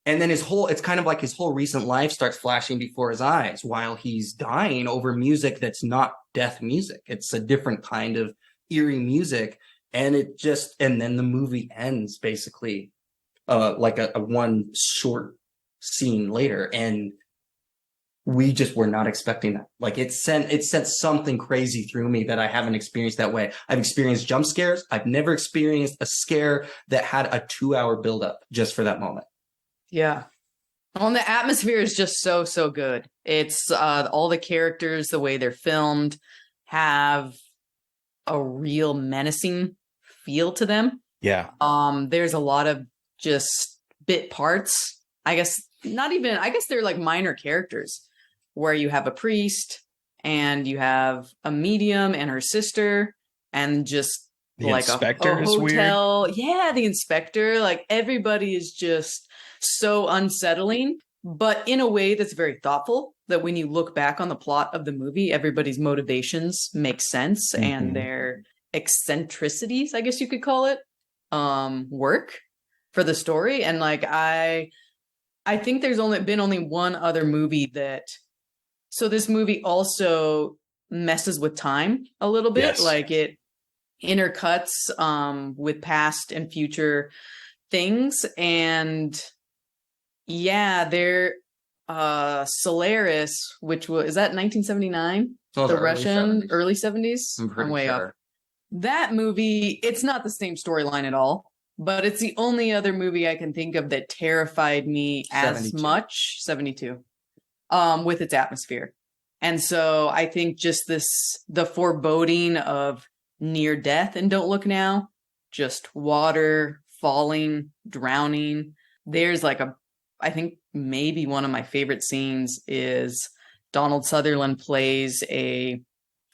And then it's kind of like his whole recent life starts flashing before his eyes while he's dying over music that's not death music. It's a different kind of eerie music. And and then the movie ends basically like a one short scene later. And we just were not expecting that. Like it sent something crazy through me that I haven't experienced that way. I've experienced jump scares. I've never experienced a scare that had a 2-hour buildup just for that moment. Yeah. Well, and the atmosphere is just so good. It's all the characters, the way they're filmed, have a real menacing feel to them. Yeah. There's a lot of just bit parts. I guess they're like minor characters where you have a priest and you have a medium and her sister and just The like inspector a is hotel. Weird. Yeah, the inspector. Like everybody is just so unsettling, but in a way that's very thoughtful, that when you look back on the plot of the movie, everybody's motivations make sense and their eccentricities, I guess you could call it, work for the story. And like I think there's only one other movie so this movie also messes with time a little bit. Yes. Like it intercuts with past and future things. And yeah, Solaris, which is that 1979? The Russian 70s. early 70s? I'm way off. That movie, it's not the same storyline at all, but it's the only other movie I can think of that terrified me as 72. much, 72, with its atmosphere. And so I think just the foreboding of near death and Don't Look Now, just water, falling, drowning. There's like I think maybe one of my favorite scenes is Donald Sutherland plays a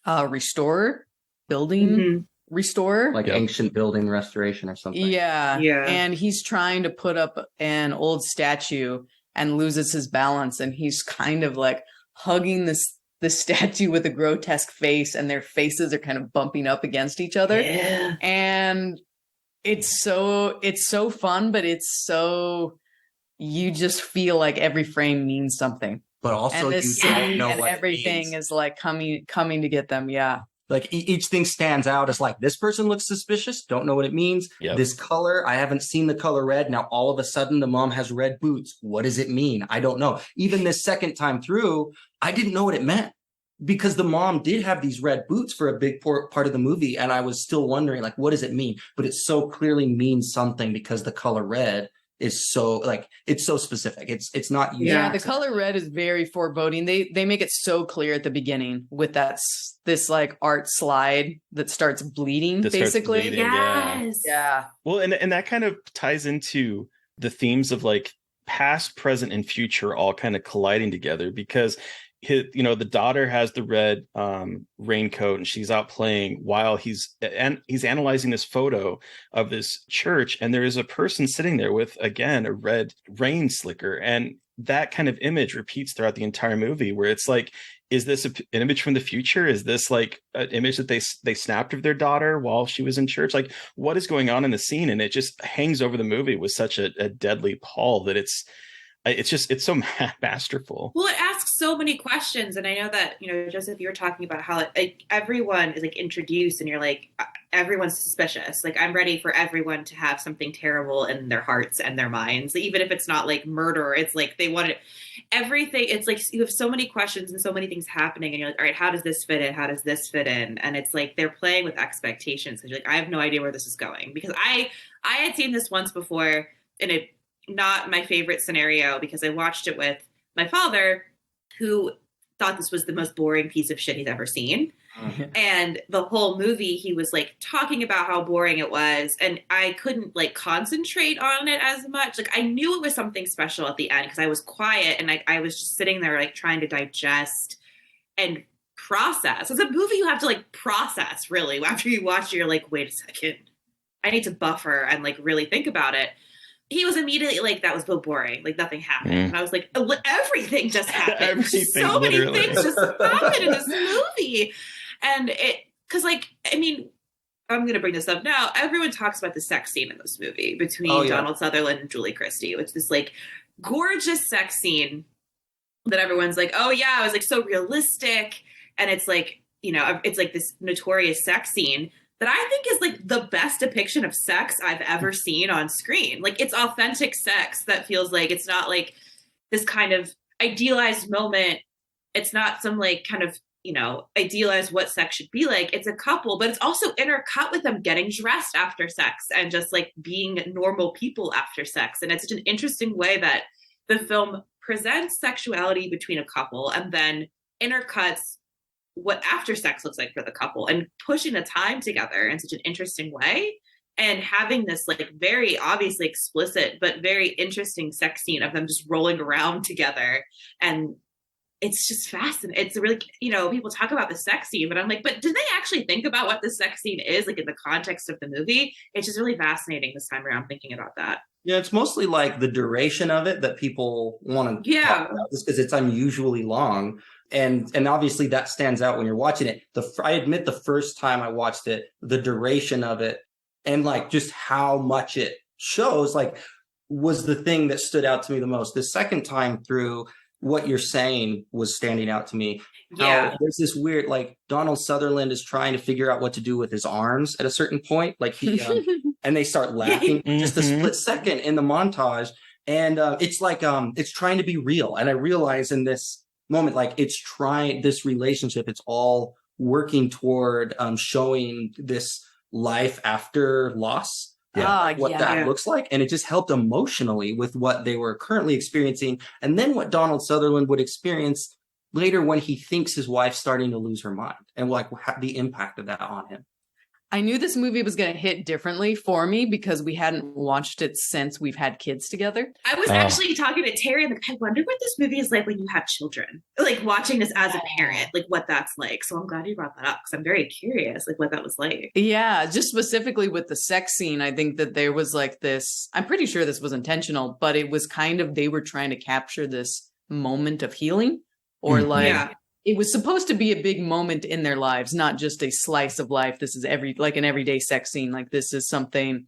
restorer, building restorer. Like ancient building restoration or something. Yeah. Yeah. And he's trying to put up an old statue and loses his balance. And he's kind of like hugging the statue with a grotesque face, and their faces are kind of bumping up against each other. Yeah. And it's so fun, but you just feel like every frame means something. But also and you don't know what everything is like coming to get them. Yeah. Like each thing stands out as like, this person looks suspicious. Don't know what it means. Yep. This color, I haven't seen the color red. Now, all of a sudden the mom has red boots. What does it mean? I don't know. Even this second time through, I didn't know what it meant because the mom did have these red boots for a big part of the movie. And I was still wondering, like, what does it mean? But it so clearly means something because the color red is so like, it's so specific. It's not. Yeah. The color red is very foreboding. They make it so clear at the beginning with this like art slide that starts bleeding, basically. Yes. Yeah. Well, and that kind of ties into the themes of like past, present, and future all kind of colliding together because the daughter has the red raincoat and she's out playing while he's analyzing this photo of this church, and there is a person sitting there with, again, a red rain slicker, and that kind of image repeats throughout the entire movie where it's like, is this an image from the future? Is this like an image that they snapped of their daughter while she was in church? Like, what is going on in the scene? And it just hangs over the movie with such a deadly pall that it's so masterful. Well, it asks so many questions. And I know that, Joseph, you were talking about how like everyone is like introduced and you're like, everyone's suspicious. Like I'm ready for everyone to have something terrible in their hearts and their minds. Even if it's not like murder, it's like they want everything. It's like you have so many questions and so many things happening and you're like, all right, how does this fit in? How does this fit in? And it's like they're playing with expectations. Because you're like, I have no idea where this is going. Because I had seen this once before and it not my favorite scenario because I watched it with my father who thought this was the most boring piece of shit he's ever seen. And the whole movie, he was like talking about how boring it was. And I couldn't like concentrate on it as much. Like I knew it was something special at the end because I was quiet and I was just sitting there like trying to digest and process. It's a movie you have to like process really. After you watch it, you're like, wait a second, I need to buffer and like really think about it. He was immediately like, that was so boring. Like nothing happened. And I was like, everything just happened. So many things just happened in this movie. And cause like, I mean, I'm going to bring this up now. Everyone talks about the sex scene in this movie between Donald Sutherland and Julie Christie, which is like gorgeous sex scene that everyone's like, oh yeah, it was like so realistic. And it's like, you know, it's like this notorious sex scene that I think is like the best depiction of sex I've ever seen on screen. Like it's authentic sex that feels like it's not like this kind of idealized moment. It's not some like kind of, you know, idealize what sex should be like. It's a couple, but it's also intercut with them getting dressed after sex and just like being normal people after sex. And it's such an interesting way that the film presents sexuality between a couple and then intercuts what after sex looks like for the couple and pushing the time together in such an interesting way. And having this like very obviously explicit, but very interesting sex scene of them just rolling around together. And it's just fascinating. It's really, you know, people talk about the sex scene, but I'm like, but did they actually think about what the sex scene is like in the context of the movie? It's just really fascinating this time around thinking about that. Yeah, it's mostly like the duration of it that people want to talk about this because it's unusually long. And obviously that stands out when you're watching it. I admit the first time I watched it, the duration of it and like just how much it shows like was the thing that stood out to me the most. The second time through, what you're saying was standing out to me. Yeah. There's this weird, like Donald Sutherland is trying to figure out what to do with his arms at a certain point. Like he, and they start laughing just a split second in the montage. And it's like, it's trying to be real. And I realize in this moment, like this relationship, it's all working toward showing this life after loss. That looks like. And it just helped emotionally with what they were currently experiencing. And then what Donald Sutherland would experience later when he thinks his wife's starting to lose her mind and like the impact of that on him. I knew this movie was going to hit differently for me because we hadn't watched it since we've had kids together. I was actually talking to Terry and I wonder what this movie is like when you have children. Like watching this as a parent, like what that's like. So I'm glad you brought that up because I'm very curious, like what that was like. Yeah, just specifically with the sex scene, I think that there was like this, I'm pretty sure this was intentional, but it was kind of, they were trying to capture this moment of healing or it was supposed to be a big moment in their lives, not just a slice of life. This is like an everyday sex scene. Like this is something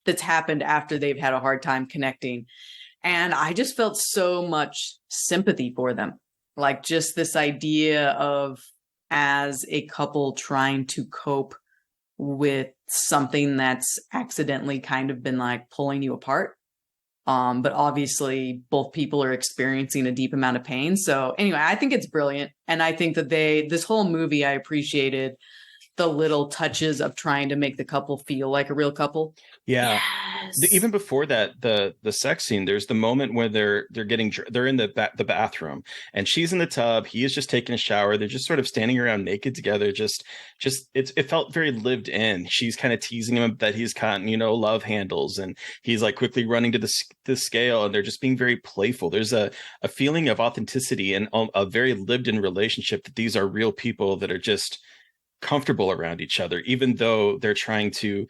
that's happened after they've had a hard time connecting. And I just felt so much sympathy for them. Like just this idea of as a couple trying to cope with something that's accidentally kind of been like pulling you apart. But obviously both people are experiencing a deep amount of pain. So anyway, I think it's brilliant. And I think that this whole movie, I appreciated the little touches of trying to make the couple feel like a real couple. Yeah. Yes. Even before that, the sex scene, there's the moment where they're in the bathroom and she's in the tub. He is just taking a shower. They're just sort of standing around naked together. It felt very lived in. She's kind of teasing him that he's cotton, love handles, and he's like quickly running to the scale, and they're just being very playful. There's a feeling of authenticity and a very lived in relationship that these are real people that are just comfortable around each other, even though they're trying to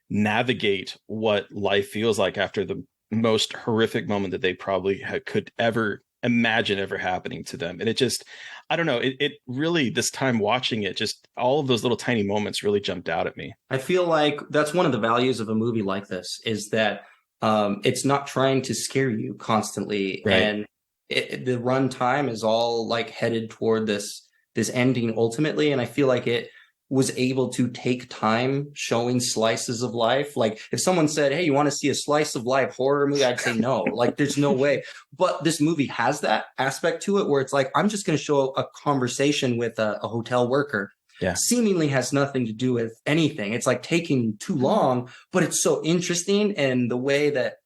navigate what life feels like after the most horrific moment that they probably could ever imagine ever happening to them. And it just, I don't know, it really, this time watching it, just all of those little tiny moments really jumped out at me. I feel like that's one of the values of a movie like this is that it's not trying to scare you constantly. Right. And the run time is all like headed toward this ending ultimately. And I feel like it was able to take time showing slices of life. Like if someone said, hey, you want to see a slice of life horror movie? I'd say no, like there's no way. But this movie has that aspect to it where it's like, I'm just going to show a conversation with a hotel worker. Yeah. Seemingly has nothing to do with anything. It's like taking too long, but it's so interesting. And the way that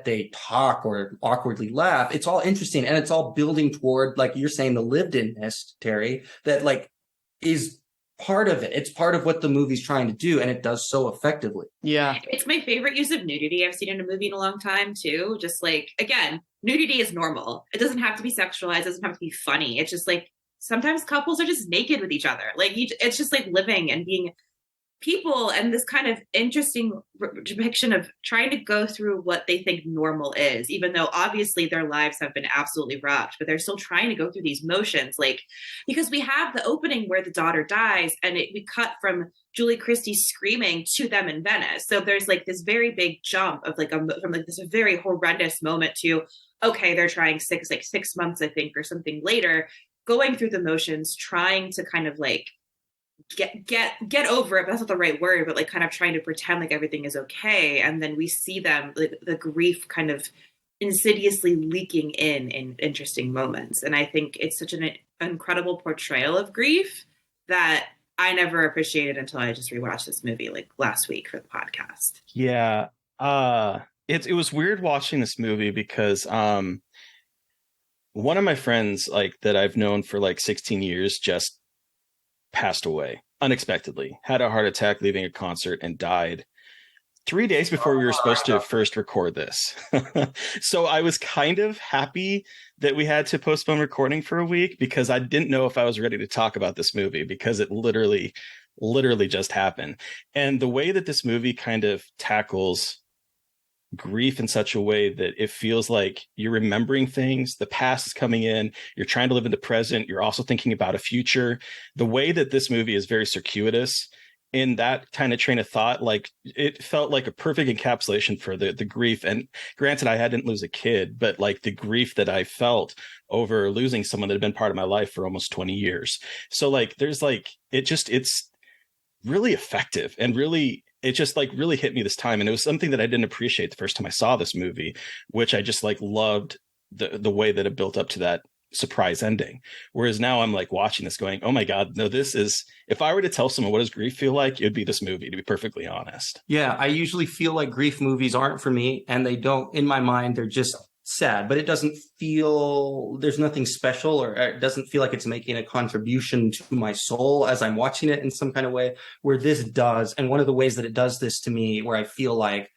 they talk or awkwardly laugh, it's all interesting. And it's all building toward, like you're saying, the lived inness, Terry, that like is part of it. It's part of what the movie's trying to do, and it does so effectively. Yeah. It's my favorite use of nudity I've seen in a movie in a long time, too. Just like, again, nudity is normal. It doesn't have to be sexualized. It doesn't have to be funny. It's just like, sometimes couples are just naked with each other. Like, it's just like living and being people and this kind of interesting depiction of trying to go through what they think normal is, even though obviously their lives have been absolutely rocked, but they're still trying to go through these motions. Like, because we have the opening where the daughter dies and we cut from Julie Christie screaming to them in Venice. So there's like this very big jump of like from like this very horrendous moment to, okay, they're trying 6 months, I think, or something later, going through the motions, trying to kind of like get over it, but that's not the right word, but like kind of trying to pretend like everything is okay. And then we see them, like, the grief kind of insidiously leaking in interesting moments. And I think it's such an incredible portrayal of grief that I never appreciated until I just rewatched this movie like last week for the podcast. Yeah. It was weird watching this movie because one of my friends, like, that I've known for like 16 years just passed away unexpectedly, had a heart attack leaving a concert, and died 3 days before we were supposed to first record this. So I was kind of happy that we had to postpone recording for a week, because I didn't know if I was ready to talk about this movie, because it literally just happened. And the way that this movie kind of tackles grief in such a way that it feels like you're remembering things, the past is coming in, you're trying to live in the present, you're also thinking about a future. The way that this movie is very circuitous in that kind of train of thought, like, it felt like a perfect encapsulation for the grief. And granted, I didn't lose a kid, but like the grief that I felt over losing someone that had been part of my life for almost 20 years. So like there's like it's really effective, and really, it just like really hit me this time. And it was something that I didn't appreciate the first time I saw this movie, which I just like loved the way that it built up to that surprise ending. Whereas now I'm like watching this going, oh my God, no, this is, if I were to tell someone what does grief feel like, it'd be this movie, to be perfectly honest. Yeah, I usually feel like grief movies aren't for me, and they don't, in my mind, they're just sad, but it doesn't feel, there's nothing special, or it doesn't feel like it's making a contribution to my soul as I'm watching it in some kind of way, where this does. And one of the ways that it does this to me, where I feel like,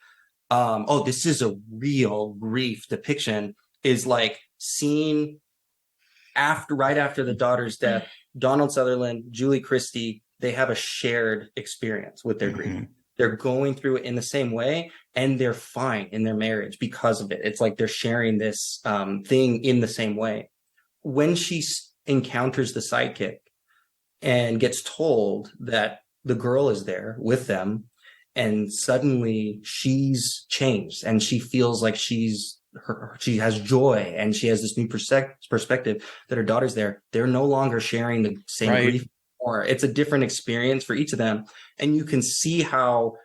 oh, this is a real grief depiction, is like seeing right after the daughter's death, Donald Sutherland, Julie Christie, they have a shared experience with their grief. They're going through it in the same way, and they're fine in their marriage because of it. It's like they're sharing this thing in the same way. When she encounters the sidekick and gets told that the girl is there with them, and suddenly she's changed and she feels like she has joy, and she has this new perspective that her daughter's there. They're no longer sharing the same grief. Or it's a different experience for each of them. And you can see how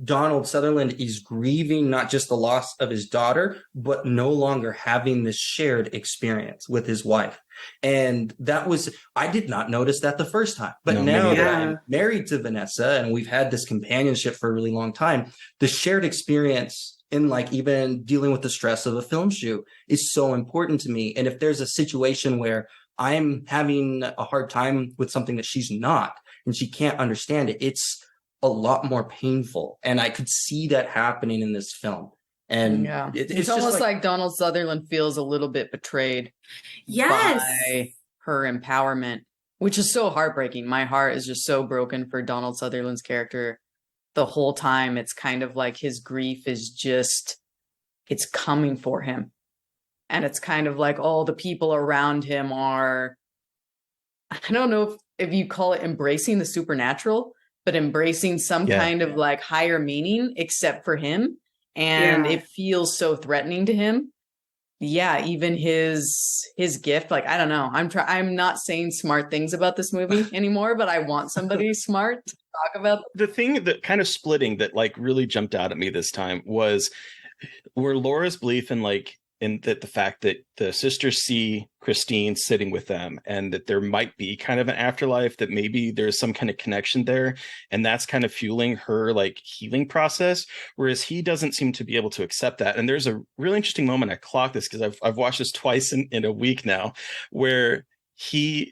Donald Sutherland is grieving not just the loss of his daughter, but no longer having this shared experience with his wife. And that was, I did not notice that the first time. But now that I'm married to Vanessa and we've had this companionship for a really long time, the shared experience in like even dealing with the stress of a film shoot is so important to me. And if there's a situation where I'm having a hard time with something that she's not, and she can't understand it, it's a lot more painful. And I could see that happening in this film. And it's almost like Donald Sutherland feels a little bit betrayed by her empowerment, which is so heartbreaking. My heart is just so broken for Donald Sutherland's character the whole time. It's kind of like his grief is just, it's coming for him. And it's kind of like all the people around him are, I don't know if you call it embracing the supernatural, but embracing some kind of like higher meaning except for him. And it feels so threatening to him. Yeah, even his gift, like, I don't know. I'm not saying smart things about this movie anymore, but I want somebody smart to talk about. The thing that kind of splitting that like really jumped out at me this time was where Laura's belief in like, in that the fact that the sisters see Christine sitting with them, and that there might be kind of an afterlife, that maybe there's some kind of connection there, and that's kind of fueling her like healing process, whereas he doesn't seem to be able to accept that. And there's a really interesting moment, I clocked this because I've watched this twice in a week now, where she's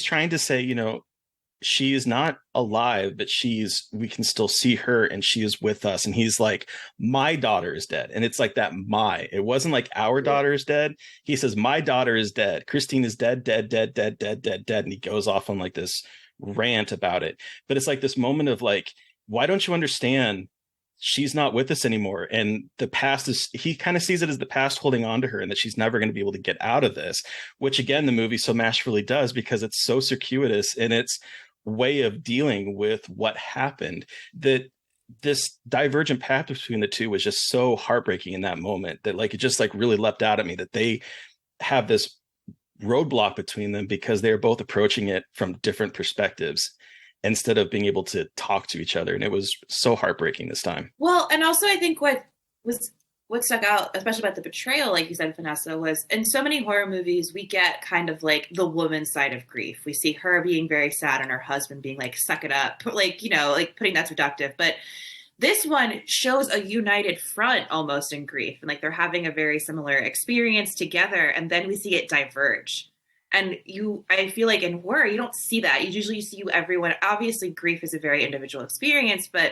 trying to say, you know, she is not alive, but we can still see her, and she is with us. And he's like, my daughter is dead. And it's like that, it wasn't like our daughter is dead. He says, my daughter is dead. Christine is dead. And he goes off on like this rant about it. But it's like this moment of like, why don't you understand she's not with us anymore? And the past is, he kind of sees it as the past holding on to her, and that she's never going to be able to get out of this, which again, the movie so masterfully does, because it's so circuitous in its way of dealing with what happened, that this divergent path between the two was just so heartbreaking in that moment, that like, it just like really leapt out at me that they have this roadblock between them because they're both approaching it from different perspectives instead of being able to talk to each other. And it was so heartbreaking this time. Well, and also I think what stuck out, especially about the betrayal, like you said, Vanessa, was in so many horror movies, we get kind of like the woman's side of grief. We see her being very sad and her husband being like, suck it up, like, you know, like putting that's reductive. But this one shows a united front almost in grief. And like they're having a very similar experience together. And then we see it diverge. And I feel like in horror, you don't see that. You usually see everyone. Obviously, grief is a very individual experience, but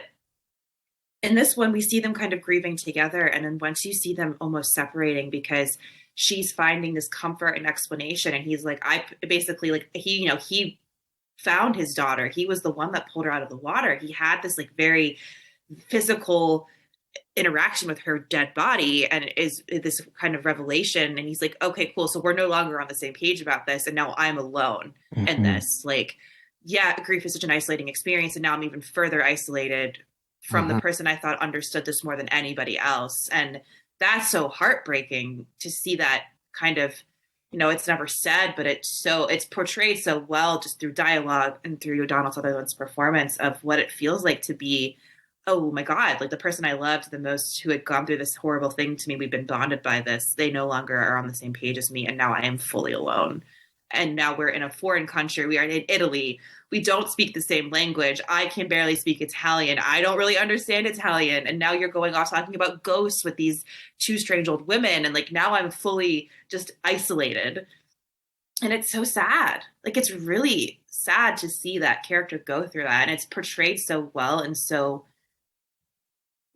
in this one, we see them kind of grieving together. And then once you see them almost separating because she's finding this comfort and explanation. And he's like, he found his daughter. He was the one that pulled her out of the water. He had this like very physical interaction with her dead body, and is this kind of revelation. And he's like, okay, cool. So we're no longer on the same page about this. And now I'm alone in this. Like, yeah, grief is such an isolating experience. And now I'm even further isolated from the person I thought understood this more than anybody else. And that's so heartbreaking to see that kind of, you know, it's never said, but it's portrayed so well just through dialogue and through Donald Sutherland's performance of what it feels like to be, oh my God, like the person I loved the most who had gone through this horrible thing to me, we've been bonded by this. They no longer are on the same page as me. And now I am fully alone. And now we're in a foreign country. We are in Italy. We don't speak the same language. I can barely speak Italian. I don't really understand Italian. And now you're going off talking about ghosts with these two strange old women. And like, now I'm fully just isolated. And it's so sad. Like, it's really sad to see that character go through that. And it's portrayed so well and so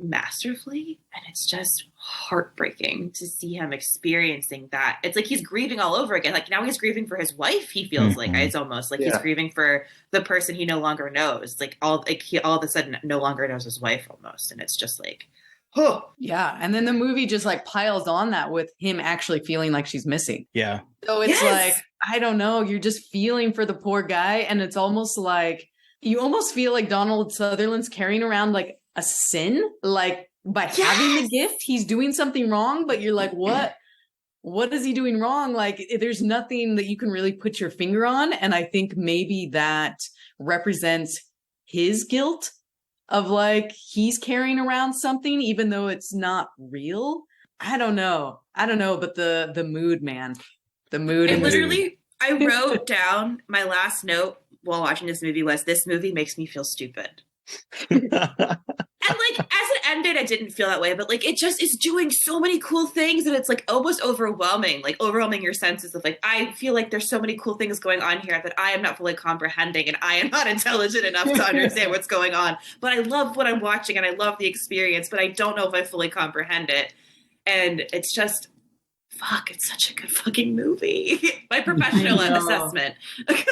masterfully, and it's just heartbreaking to see him experiencing that. It's like he's grieving all over again. Like now he's grieving for his wife. He feels like it's almost like he's grieving for the person he no longer knows. He all of a sudden no longer knows his wife almost, and it's just like, oh yeah. And then the movie just like piles on that with him actually feeling like she's missing. Yeah. So it's like, I don't know, you're just feeling for the poor guy, and it's almost like you almost feel like Donald Sutherland's carrying around like a sin, like by having the gift, he's doing something wrong, but you're like, what is he doing wrong? Like there's nothing that you can really put your finger on. And I think maybe that represents his guilt of like, he's carrying around something, even though it's not real. I don't know, but the mood, man, the mood. And literally, I wrote down my last note while watching this movie was, this movie makes me feel stupid. And like, as it ended, I didn't feel that way, but like, it just is doing so many cool things, and it's like almost overwhelming your senses of like, I feel like there's so many cool things going on here that I am not fully comprehending, and I am not intelligent enough to understand what's going on, but I love what I'm watching and I love the experience, but I don't know if I fully comprehend it. And it's just, fuck, it's such a good fucking movie. My professional assessment.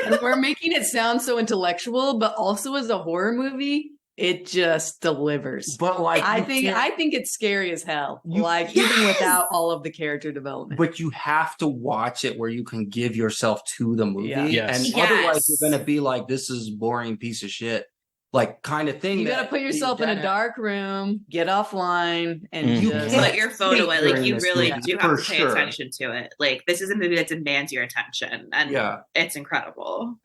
And we're making it sound so intellectual, but also as a horror movie, it just delivers. But like, I think it's scary as hell. Even without all of the character development. But you have to watch it where you can give yourself to the movie. Yeah. Yes. And otherwise you're going to be like, this is boring piece of shit. Like kind of thing. You got to put yourself in a dark room, get offline, and You just Put your phone away. Like you really movie, do have for to pay sure. attention to it. Like this is a movie that demands your attention, and it's incredible.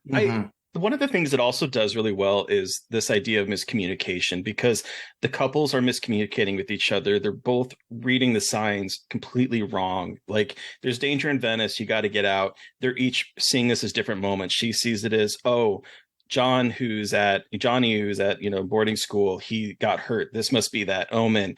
One of the things it also does really well is this idea of miscommunication, because the couples are miscommunicating with each other. They're both reading the signs completely wrong. Like there's danger in Venice. You got to get out. They're each seeing this as different moments. She sees it as, oh, Johnny, who's at boarding school, he got hurt. This must be that omen.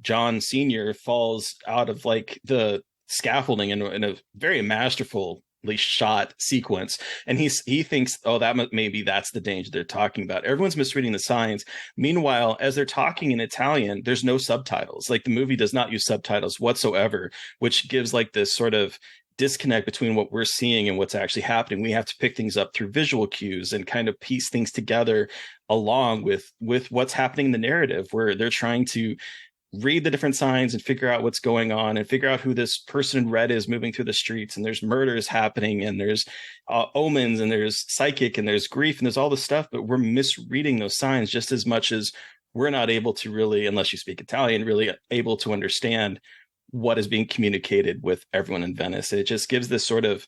John Senior falls out of like the scaffolding in a very masterfully shot sequence, and he thinks, oh, maybe that's the danger they're talking about. Everyone's misreading the signs. Meanwhile, as they're talking in Italian, there's no subtitles. Like the movie does not use subtitles whatsoever, which gives like this sort of disconnect between what we're seeing and what's actually happening. We have to pick things up through visual cues and kind of piece things together along with what's happening in the narrative, where they're trying to read the different signs and figure out what's going on and figure out who this person in red is moving through the streets. And there's murders happening, and there's omens, and there's psychic, and there's grief, and there's all this stuff, but we're misreading those signs just as much as we're not able to really, unless you speak Italian, really able to understand what is being communicated with everyone in Venice. It just gives this sort of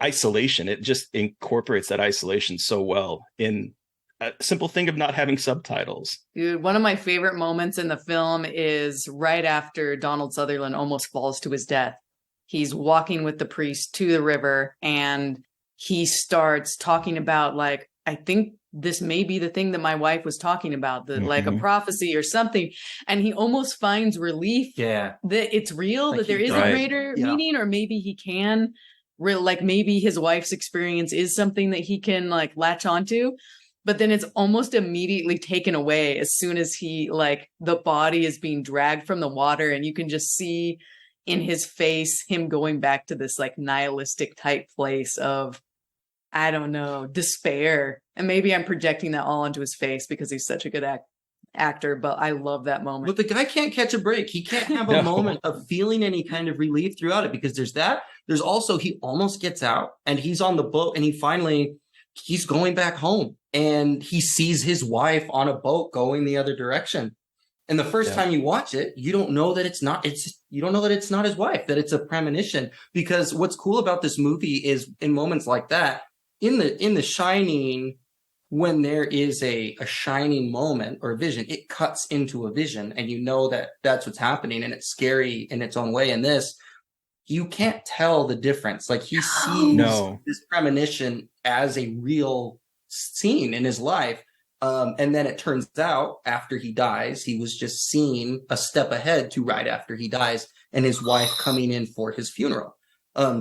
isolation. It just incorporates that isolation so well in a simple thing of not having subtitles. Dude, one of my favorite moments in the film is right after Donald Sutherland almost falls to his death. He's walking with the priest to the river, and he starts talking about, like, I think this may be the thing that my wife was talking about, that like a prophecy or something. And he almost finds relief that it's real, like that there is a greater meaning, or maybe he can like maybe his wife's experience is something that he can like latch onto. But then it's almost immediately taken away as soon as he, like, the body is being dragged from the water, and you can just see in his face him going back to this like nihilistic type place of, I don't know, despair. And maybe I'm projecting that all onto his face because he's such a good actor, but I love that moment. But the guy can't catch a break. He can't have a moment of feeling any kind of relief throughout it, because there's that. There's also, he almost gets out and he's on the boat, and he's going back home, and he sees his wife on a boat going the other direction. And the first time you watch it, you don't know that it's not his wife, that it's a premonition. Because what's cool about this movie is in moments like that, in the Shining, when there is a shining moment or a vision, it cuts into a vision, and you know that that's what's happening, and it's scary in its own way. In this, you can't tell the difference. Like, he sees this premonition as a real scene in his life. And then it turns out after he dies, he was just seeing a step ahead to right after he dies, and his wife coming in for his funeral,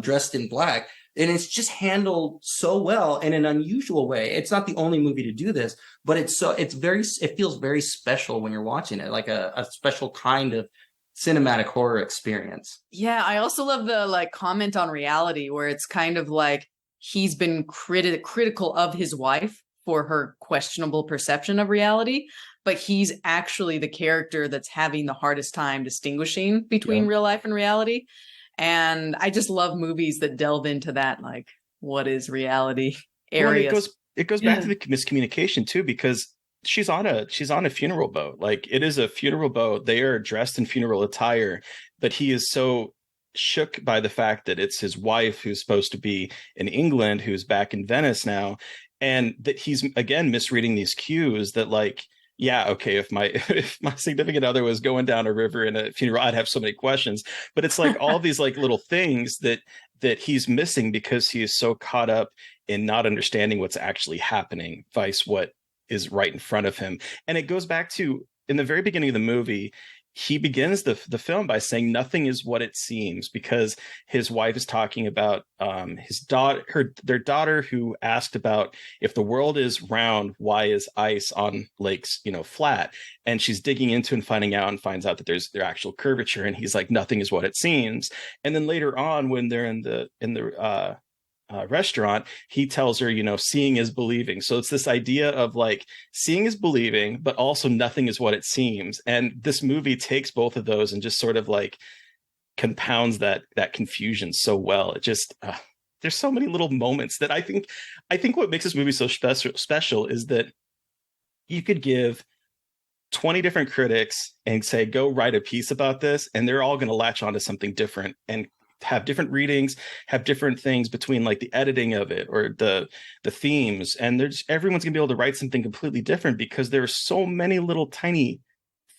dressed in black. And it's just handled so well in an unusual way. It's not the only movie to do this, but it feels very special when you're watching it, like a special kind of cinematic horror experience. Yeah, I also love the like comment on reality, where it's kind of like he's been critical of his wife for her questionable perception of reality, but he's actually the character that's having the hardest time distinguishing between real life and reality. And I just love movies that delve into that, like, what is reality area. Well, it goes back to the miscommunication too, because she's on a funeral boat. Like, it is a funeral boat. They are dressed in funeral attire, but he is so shook by the fact that it's his wife who's supposed to be in England, who's back in Venice now, and that he's again misreading these cues that, like, yeah, okay, if my significant other was going down a river in a funeral, I'd have so many questions. But it's like all these like little things that he's missing because he is so caught up in not understanding what's actually happening, vice what is right in front of him. And it goes back to, in the very beginning of the movie, he begins the film by saying nothing is what it seems, because his wife is talking about their daughter, who asked about, if the world is round, why is ice on lakes, flat? And she's digging into and finding out, and finds out that there's their actual curvature. And he's like, nothing is what it seems. And then later on, when they're in the restaurant, he tells her, seeing is believing. So it's this idea of like seeing is believing, but also nothing is what it seems. And this movie takes both of those and just sort of like compounds that confusion so well. It just there's so many little moments that I think what makes this movie so special is that you could give 20 different critics and say, go write a piece about this, and they're all going to latch onto something different and have different readings, have different things between like the editing of it or the themes. And everyone's gonna be able to write something completely different, because there are so many little tiny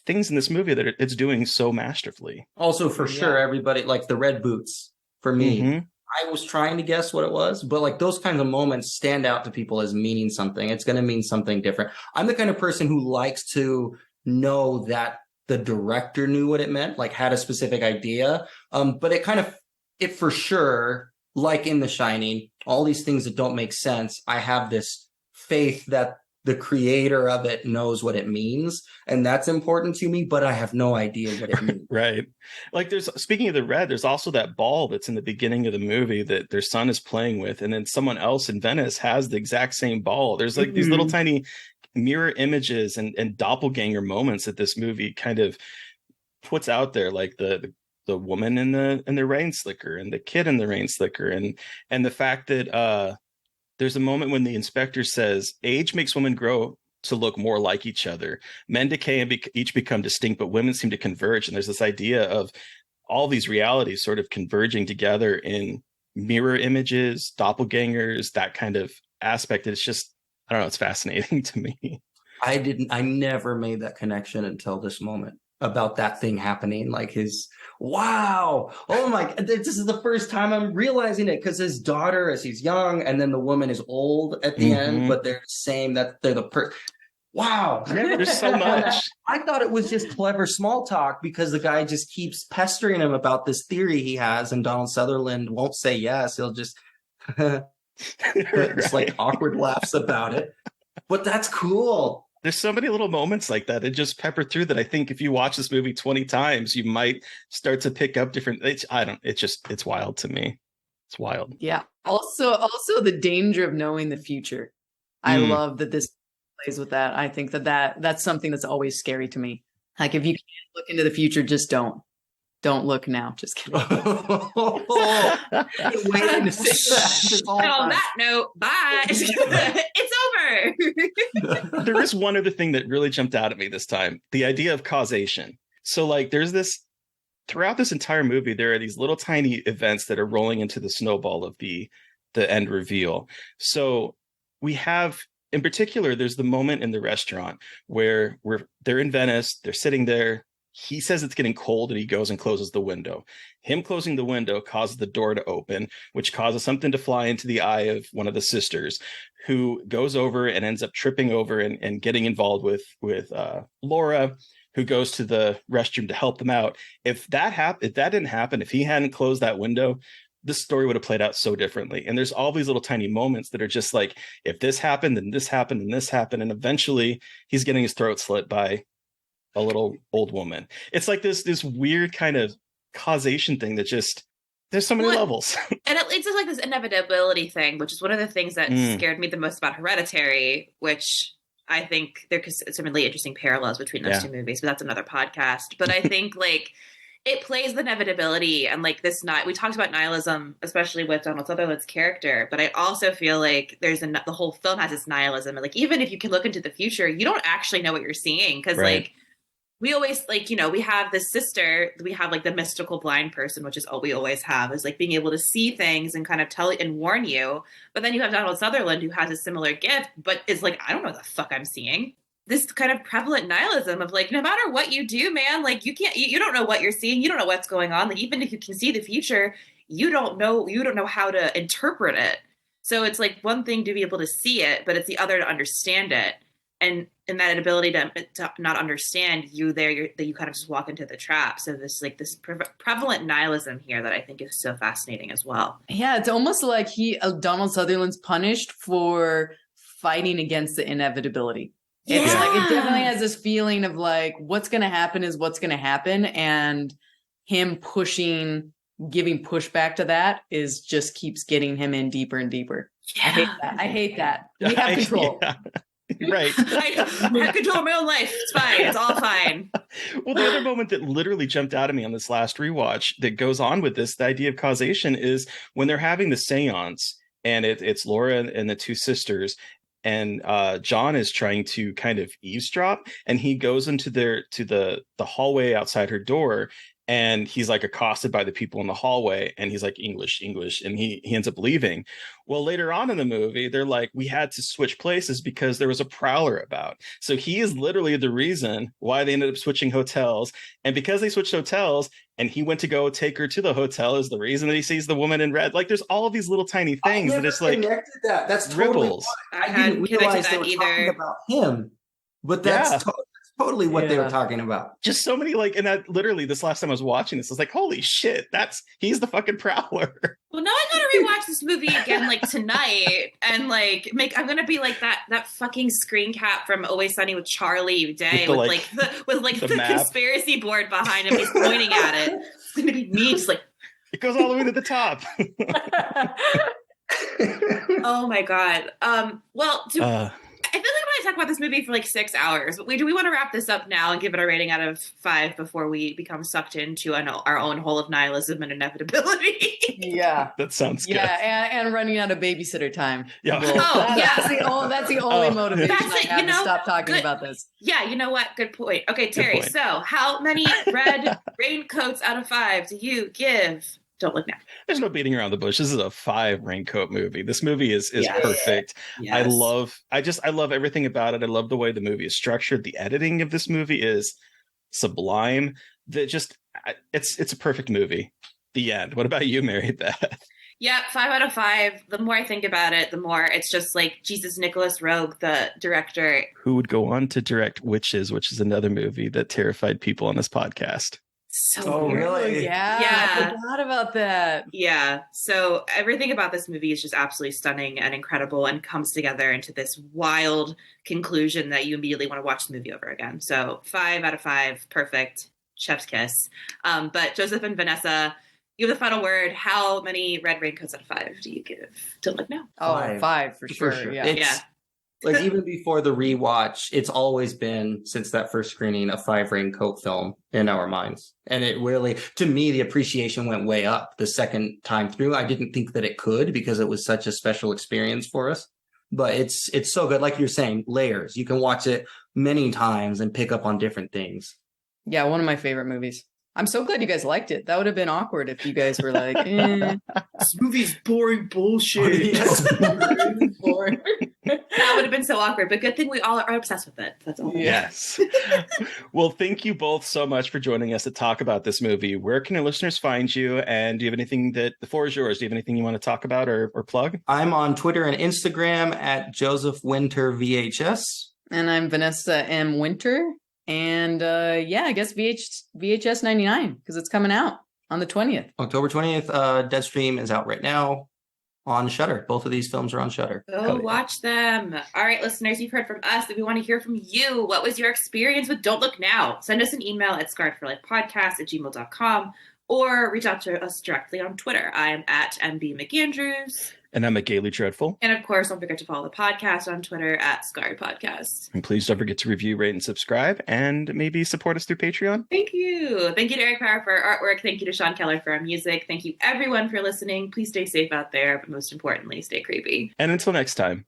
things in this movie that it's doing so masterfully. Also, for sure, everybody, like the red boots, for me, I was trying to guess what it was, but like those kinds of moments stand out to people as meaning something. It's going to mean something different. I'm the kind of person who likes to know that the director knew what it meant, like had a specific idea. But it for sure, like in The Shining, all these things that don't make sense, I have this faith that the creator of it knows what it means, and that's important to me, but I have no idea what it means. Right. Like speaking of the red, there's also that ball that's in the beginning of the movie that their son is playing with, and then someone else in Venice has the exact same ball. There's like these little tiny mirror images and doppelganger moments that this movie kind of puts out there, like the woman in the rain slicker and the kid in the rain slicker, and the fact that there's a moment when the inspector says age makes women grow to look more like each other. Men decay and each become distinct, but women seem to converge. And there's this idea of all these realities sort of converging together in mirror images, doppelgangers, that kind of aspect. It's just, I don't know, it's fascinating to me. I never made that connection until this moment about that thing happening. Like wow, oh my, this is the first time I'm realizing it, because his daughter, as he's young, and then the woman is old at the end, but they're saying that they're the person. Wow. Yeah, there's so much. I thought it was just clever small talk because the guy just keeps pestering him about this theory he has, and Donald Sutherland won't say yes. He'll just just like awkward laughs about it. But that's cool. There's so many little moments like that. It just peppered through that. I think if you watch this movie 20 times, you might start to pick up different. It's wild to me. It's wild. Yeah. Also the danger of knowing the future. I love that this plays with that. I think that's something that's always scary to me. Like, if you can't look into the future, just don't look now. Just kidding. Waiting to say that. And on that note, bye. It's over. There is one other thing that really jumped out at me this time: the idea of causation. So, like, there's this throughout this entire movie, there are these little tiny events that are rolling into the snowball of the end reveal. So we have, in particular, there's the moment in the restaurant where they're in Venice, they're sitting there. He says it's getting cold, and he goes and closes the window. Him closing the window causes the door to open, which causes something to fly into the eye of one of the sisters, who goes over and ends up tripping over and getting involved with Laura, who goes to the restroom to help them out. If that didn't happen, if he hadn't closed that window, this story would have played out so differently. And there's all these little tiny moments that are just like, if this happened, then this happened, and this happened, and eventually he's getting his throat slit by a little old woman. It's like this weird kind of causation thing that just, there's so many levels. And it's just like this inevitability thing, which is one of the things that scared me the most about Hereditary, which I think there's some really interesting parallels between those two movies, but that's another podcast. But I think like it plays the inevitability, and like this we talked about nihilism, especially with Donald Sutherland's character, but I also feel like the whole film has this nihilism, and like even if you can look into the future, you don't actually know what you're seeing, because like we always, like, you know, we have this sister, we have like the mystical blind person, which is all we always have, is like being able to see things and kind of tell and warn you. But then you have Donald Sutherland, who has a similar gift, but is like, I don't know what the fuck I'm seeing. This kind of prevalent nihilism of like, no matter what you do, man, like you don't know what you're seeing. You don't know what's going on. Like, even if you can see the future, you don't know how to interpret it. So it's like one thing to be able to see it, but it's the other to understand it. And in that ability to not understand, you kind of just walk into the trap. So this prevalent nihilism here that I think is so fascinating as well. Yeah, it's almost like Donald Sutherland's punished for fighting against the inevitability. Yeah. It's like, it definitely has this feeling of like, what's going to happen is what's going to happen, and him giving pushback to that just keeps getting him in deeper and deeper. Yeah. I hate that. We have control. Right. I have control of my own life. It's fine. It's all fine. Well, the other moment that literally jumped out at me on this last rewatch that goes on with this, the idea of causation, is when they're having the seance, and it's Laura and the two sisters, and John is trying to kind of eavesdrop, and he goes into the hallway outside her door, and he's like accosted by the people in the hallway, and he's like, English, and he ends up leaving. Well, later on in the movie, they're like, we had to switch places because there was a prowler about. So he is literally the reason why they ended up switching hotels. And because they switched hotels and he went to go take her to the hotel is the reason that he sees the woman in red. Like, there's all of these little tiny things that it's like that's ripples. I didn't realize they were talking about him, but that's totally what they were talking about. Just so many and that literally this last time I was watching this, I was like, holy shit, he's the fucking Prowler. Well, now I gotta rewatch this movie again tonight and I'm gonna be like that fucking screen cap from Always Sunny with Charlie Day with the conspiracy board behind him. He's pointing at it. It's gonna be me just it goes all the way to the top. Oh my god. I feel like I want to talk about this movie for 6 hours, but do we want to wrap this up now and give it a rating out of 5 before we become sucked into our own hole of nihilism and inevitability? Yeah. That sounds good. Yeah, and running out of babysitter time. Yeah. That's the only motivation I have to stop talking about this. Yeah, you know what? Good point. Okay, Terry, so how many red raincoats out of 5 do you give Don't Look Now? There's no beating around the bush. This is a 5 raincoat movie. This movie is perfect. Yes. I love everything about it. I love the way the movie is structured. The editing of this movie is sublime. It's a perfect movie. The end. What about you, Mary Beth? Yeah, 5 out of 5. The more I think about it, the more it's just Jesus Nicholas Roeg, the director. Who would go on to direct Witches, which is another movie that terrified people on this podcast. So weird. Really? Yeah, I forgot about that. Yeah. So everything about this movie is just absolutely stunning and incredible and comes together into this wild conclusion that you immediately want to watch the movie over again. So 5 out of 5, perfect, chef's kiss. But Joseph and Vanessa, you have the final word. How many red raincoats out of 5 do you give Don't Look Now? Oh, 5 for sure. Yeah. Even before the rewatch, it's always been, since that first screening, a 5 raincoat film in our minds. And it really, to me, the appreciation went way up the second time through. I didn't think that it could because it was such a special experience for us. But it's so good. Like you're saying, layers. You can watch it many times and pick up on different things. Yeah, one of my favorite movies. I'm so glad you guys liked it. That would have been awkward if you guys were like, this movie's boring bullshit. Boring. That would have been so awkward, but good thing we all are obsessed with it. That's all. Yes. Well, thank you both so much for joining us to talk about this movie. Where can our listeners find you? And do you have anything the floor is yours? Do you have anything you want to talk about or plug? I'm on Twitter and Instagram at Joseph Winter VHS. And I'm Vanessa M. Winter. And I guess VHS 99 because it's coming out on the 20th. October 20th. Deadstream is out right now on Shudder. Both of these films are on Shudder. Go watch them. All right, listeners, you've heard from us. If we want to hear from you, what was your experience with Don't Look Now? Send us an email at scarredforlifepodcast@gmail.com or reach out to us directly on Twitter. I am at MB McAndrews. And I'm Gaily Dreadful. And of course, don't forget to follow the podcast on Twitter at Scarred Podcast. And please don't forget to review, rate, and subscribe, and maybe support us through Patreon. Thank you. Thank you to Eric Power for our artwork. Thank you to Sean Keller for our music. Thank you, everyone, for listening. Please stay safe out there, but most importantly, stay creepy. And until next time.